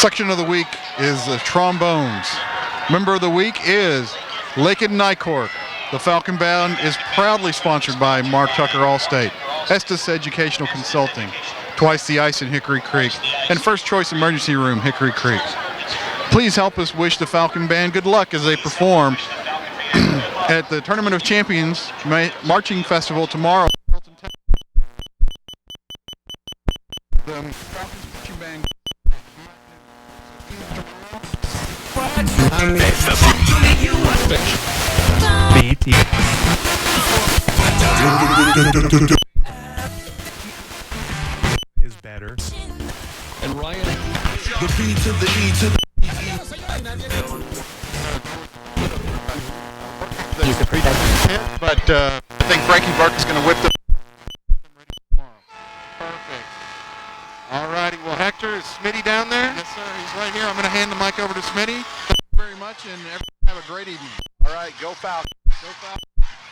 Section of the week is the trombones. Member of the week is Lake and Nycork. The Falcon Band is proudly sponsored by Mark Tucker Allstate, Estes Educational Consulting, Twice the Ice in Hickory Creek, and First Choice Emergency Room, Hickory Creek. Please help us wish the Falcon Band good luck as they perform at the Tournament of Champions Marching Festival tomorrow. The Falcons Marching Band. Is better. And Ryan, the B to the E to the You can read that. But I think Frankie Burke is going to whip the. Perfect. All righty. Well, Hector, is Smitty down there? Yes, sir. He's right here. I'm going to hand the mic over to Smitty. Thank you very much, and everyone have a great evening. All right, go Falcons. Go Falcons.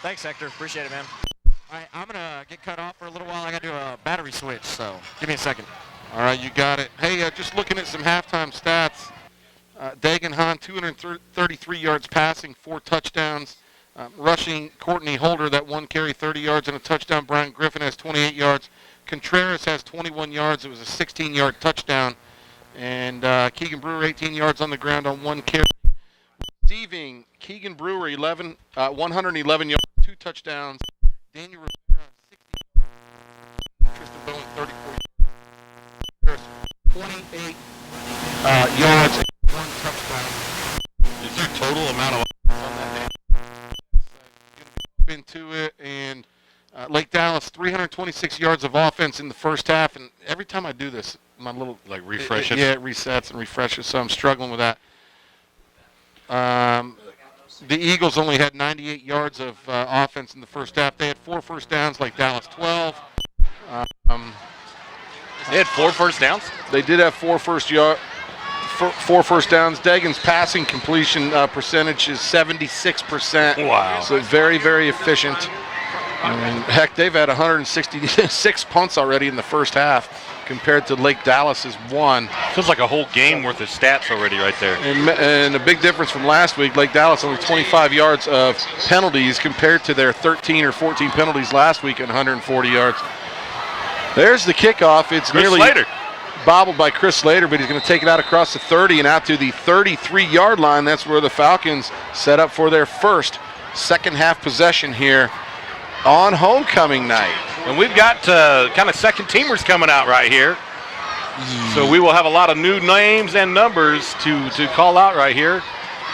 Thanks, Hector. Appreciate it, man. All right, I'm going to get cut off for a little while. I got to do a battery switch, so give me a second. All right, you got it. Hey, just looking at some halftime stats. Dagan Hahn, 233 yards passing, 4 touchdowns. Rushing, Courtney Holder, that 1 carry, 30 yards and a touchdown. Brian Griffin has 28 yards. Contreras has 21 yards. It was a 16-yard touchdown. And Keegan Brewer, 18 yards on the ground on 1 carry. Receiving, Keegan Brewer, 111 yards, 2 touchdowns. Daniel Rivera, 60 yards. Tristan Bowen, 34 yards. 28 yards and 1 touchdown. Is there total amount of on that day? Into it, and Lake Dallas 326 yards of offense in the first half, and every time I do this my little refreshes. It resets and refreshes, so I'm struggling with that. The Eagles only had 98 yards of offense in the first half. They had 4 first downs, Lake Dallas 12. They had 4 first downs? They did have 4 first downs. Dagan's passing completion percentage is 76%. Wow. So very, very efficient. And heck, they've had 166 punts already in the first half compared to Lake Dallas's 1. Feels like a whole game worth of stats already right there. And a big difference from last week, Lake Dallas only 25 yards of penalties compared to their 13 or 14 penalties last week and 140 yards. There's the kickoff. It's Chris nearly Slater. bobbled by Chris Slater, but he's going to take it out across the 30 and out to the 33-yard line. That's where the Falcons set up for their first second half possession here on homecoming night. And we've got kind of second teamers coming out right here. So we will have a lot of new names and numbers to call out right here.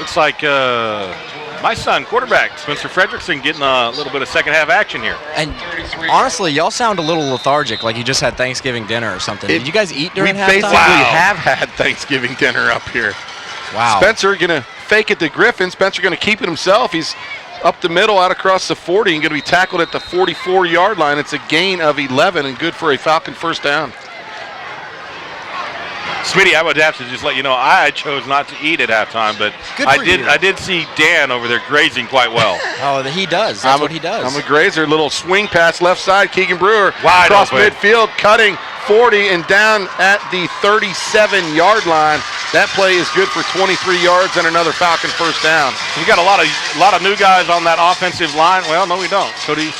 Looks like my son, quarterback, Spencer Fredrickson, getting a little bit of second half action here. And honestly, y'all sound a little lethargic, like you just had Thanksgiving dinner or something. Did you guys eat during halftime? We basically have had Thanksgiving dinner up here. Wow. Spencer going to fake it to Griffin. Spencer going to keep it himself. He's up the middle, out across the 40, and going to be tackled at the 44-yard line. It's a gain of 11 and good for a Falcon first down. Smitty, I would have to just let you know I chose not to eat at halftime, but I did see Dan over there grazing quite well. Oh, he does. That's what he does. I'm a grazer. Little swing pass left side. Keegan Brewer wide across open. midfield, cutting 40 and down at the 37-yard line. That play is good for 23 yards and another Falcon first down. We got a lot of new guys on that offensive line. Well, no, we don't. Cody.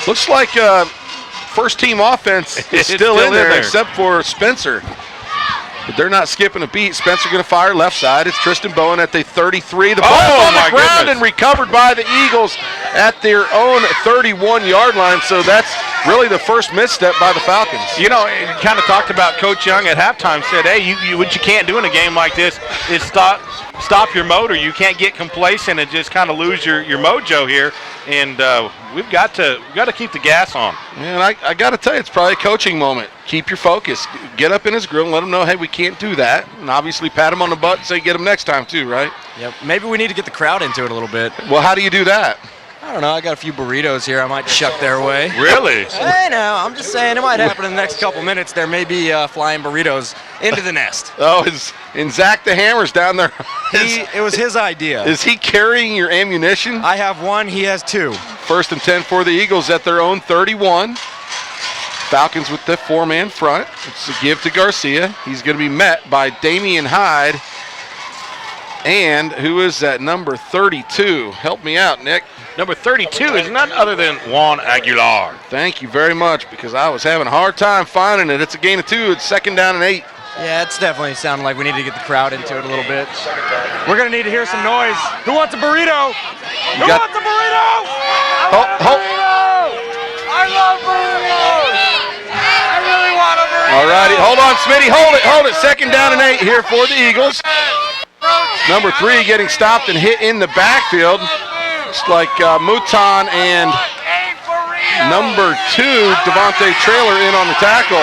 Looks like first team offense is still in there except for Spencer. But they're not skipping a beat. Spencer going to fire left side. It's Tristan Bowen at the 33. The ball on the ground and recovered by the Eagles at their own 31-yard line. So that's really the first misstep by the Falcons. You know, it kind of talked about Coach Young at halftime, said, hey, what you can't do in a game like this is stop your motor. You can't get complacent and just kind of lose your mojo here. And we've got to keep the gas on. And I got to tell you, it's probably a coaching moment. Keep your focus. Get up in his grill and let him know, hey, we can't do that. And obviously pat him on the butt and say get him next time too, right? Yep. Maybe we need to get the crowd into it a little bit. Well, how do you do that? I don't know. I got a few burritos here. I might chuck their way. Really? Hey, now, I'm just saying it might happen in the next couple minutes. There may be flying burritos into the nest. Oh, and Zach the Hammer's down there. It was his idea. Is he carrying your ammunition? I have 1. He has 2. First and 10 for the Eagles at their own 31. Falcons with the 4-man front. It's a give to Garcia. He's going to be met by Damian Hyde. And who is that, number 32? Help me out, Nick. Number 32 is none other than Juan Aguilar. Thank you very much, because I was having a hard time finding it. It's a gain of 2. It's 2nd down and 8. Yeah, it's definitely sounding like we need to get the crowd into it a little bit. We're going to need to hear some noise. Who wants a burrito? Who wants a burrito? I love burritos. I really want a burrito. All righty. Hold on, Smitty. Hold it. 2nd down and 8 here for the Eagles. Number 3 getting stopped and hit in the backfield. It's like Mouton and number 2, Devontae Traylor, in on the tackle.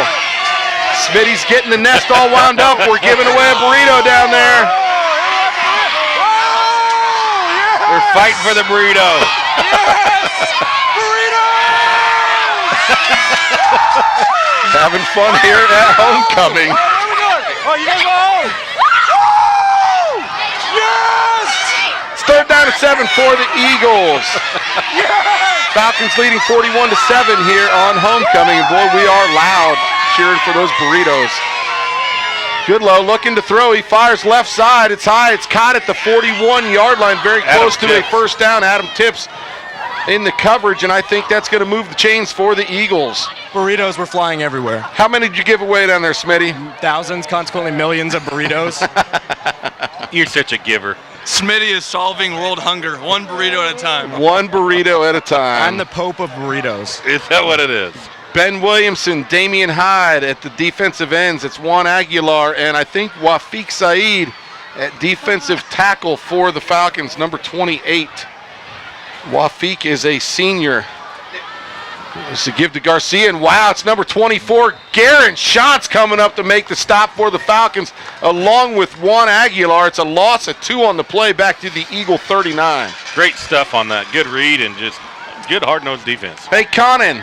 Smitty's getting the nest all wound up. We're giving away a burrito down there. We're fighting for the burrito. Having fun here at homecoming. Oh, you guys go home. Yes! It's 3rd down and 7 for the Eagles. Falcons leading 41-7 here on homecoming. And boy, we are loud cheering for those burritos. Goodlow looking to throw. He fires left side. It's high. It's caught at the 41-yard line. Very close to a first down. Adam Tips in the coverage, and I think that's going to move the chains for the Eagles. Burritos were flying everywhere. How many did you give away down there, Smitty? Thousands, consequently millions of burritos. You're such a giver. Smitty is solving world hunger, one burrito at a time. One burrito at a time. I'm the Pope of burritos. Is that what it is? Ben Williamson, Damian Hyde at the defensive ends. It's Juan Aguilar, and I think Wafiq Saeed at defensive tackle for the Falcons, number 28. Wafiq is a senior. It's a give to Garcia, and wow, it's number 24, Garen Schatz, coming up to make the stop for the Falcons, along with Juan Aguilar. It's a loss of 2 on the play, back to the Eagle 39. Great stuff on that. Good read and just good hard-nosed defense. Hey, Conan,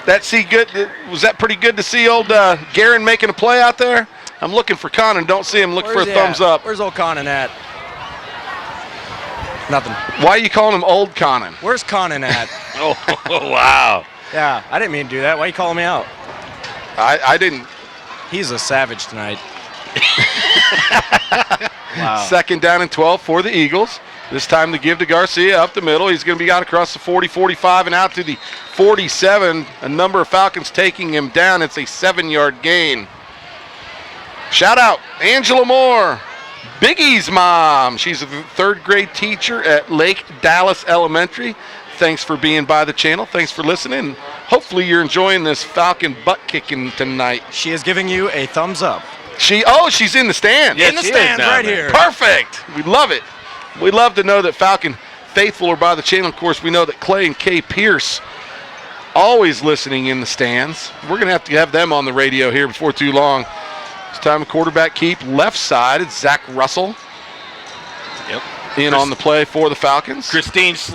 was that pretty good to see old Garen making a play out there? I'm looking for Conan. Don't see him. Look for a thumbs up. Where's old Conan at? Nothing. Why are you calling him old Conan? Where's Conan at? Oh, wow. Yeah, I didn't mean to do that. Why are you calling me out? I didn't. He's a savage tonight. Wow. 2nd down and 12 for the Eagles. This time to give to Garcia up the middle. He's going to be out across the 40, 45, and out to the 47. A number of Falcons taking him down. It's a 7-yard gain. Shout out Angela Moore, Biggie's mom. She's a 3rd grade teacher at Lake Dallas Elementary. Thanks for being by the channel. Thanks for listening. Hopefully you're enjoying this Falcon butt kicking tonight. She is giving you a thumbs up. She's in the stand. Yeah, in the stand right here. Perfect. We love it. We love to know that Falcon faithful are by the channel. Of course, we know that Clay and Kay Pierce always listening in the stands. We're going to have them on the radio here before too long. It's time a quarterback keep. Left side, it's Zach Russell. Yep. In on the play for the Falcons. Christine Slade.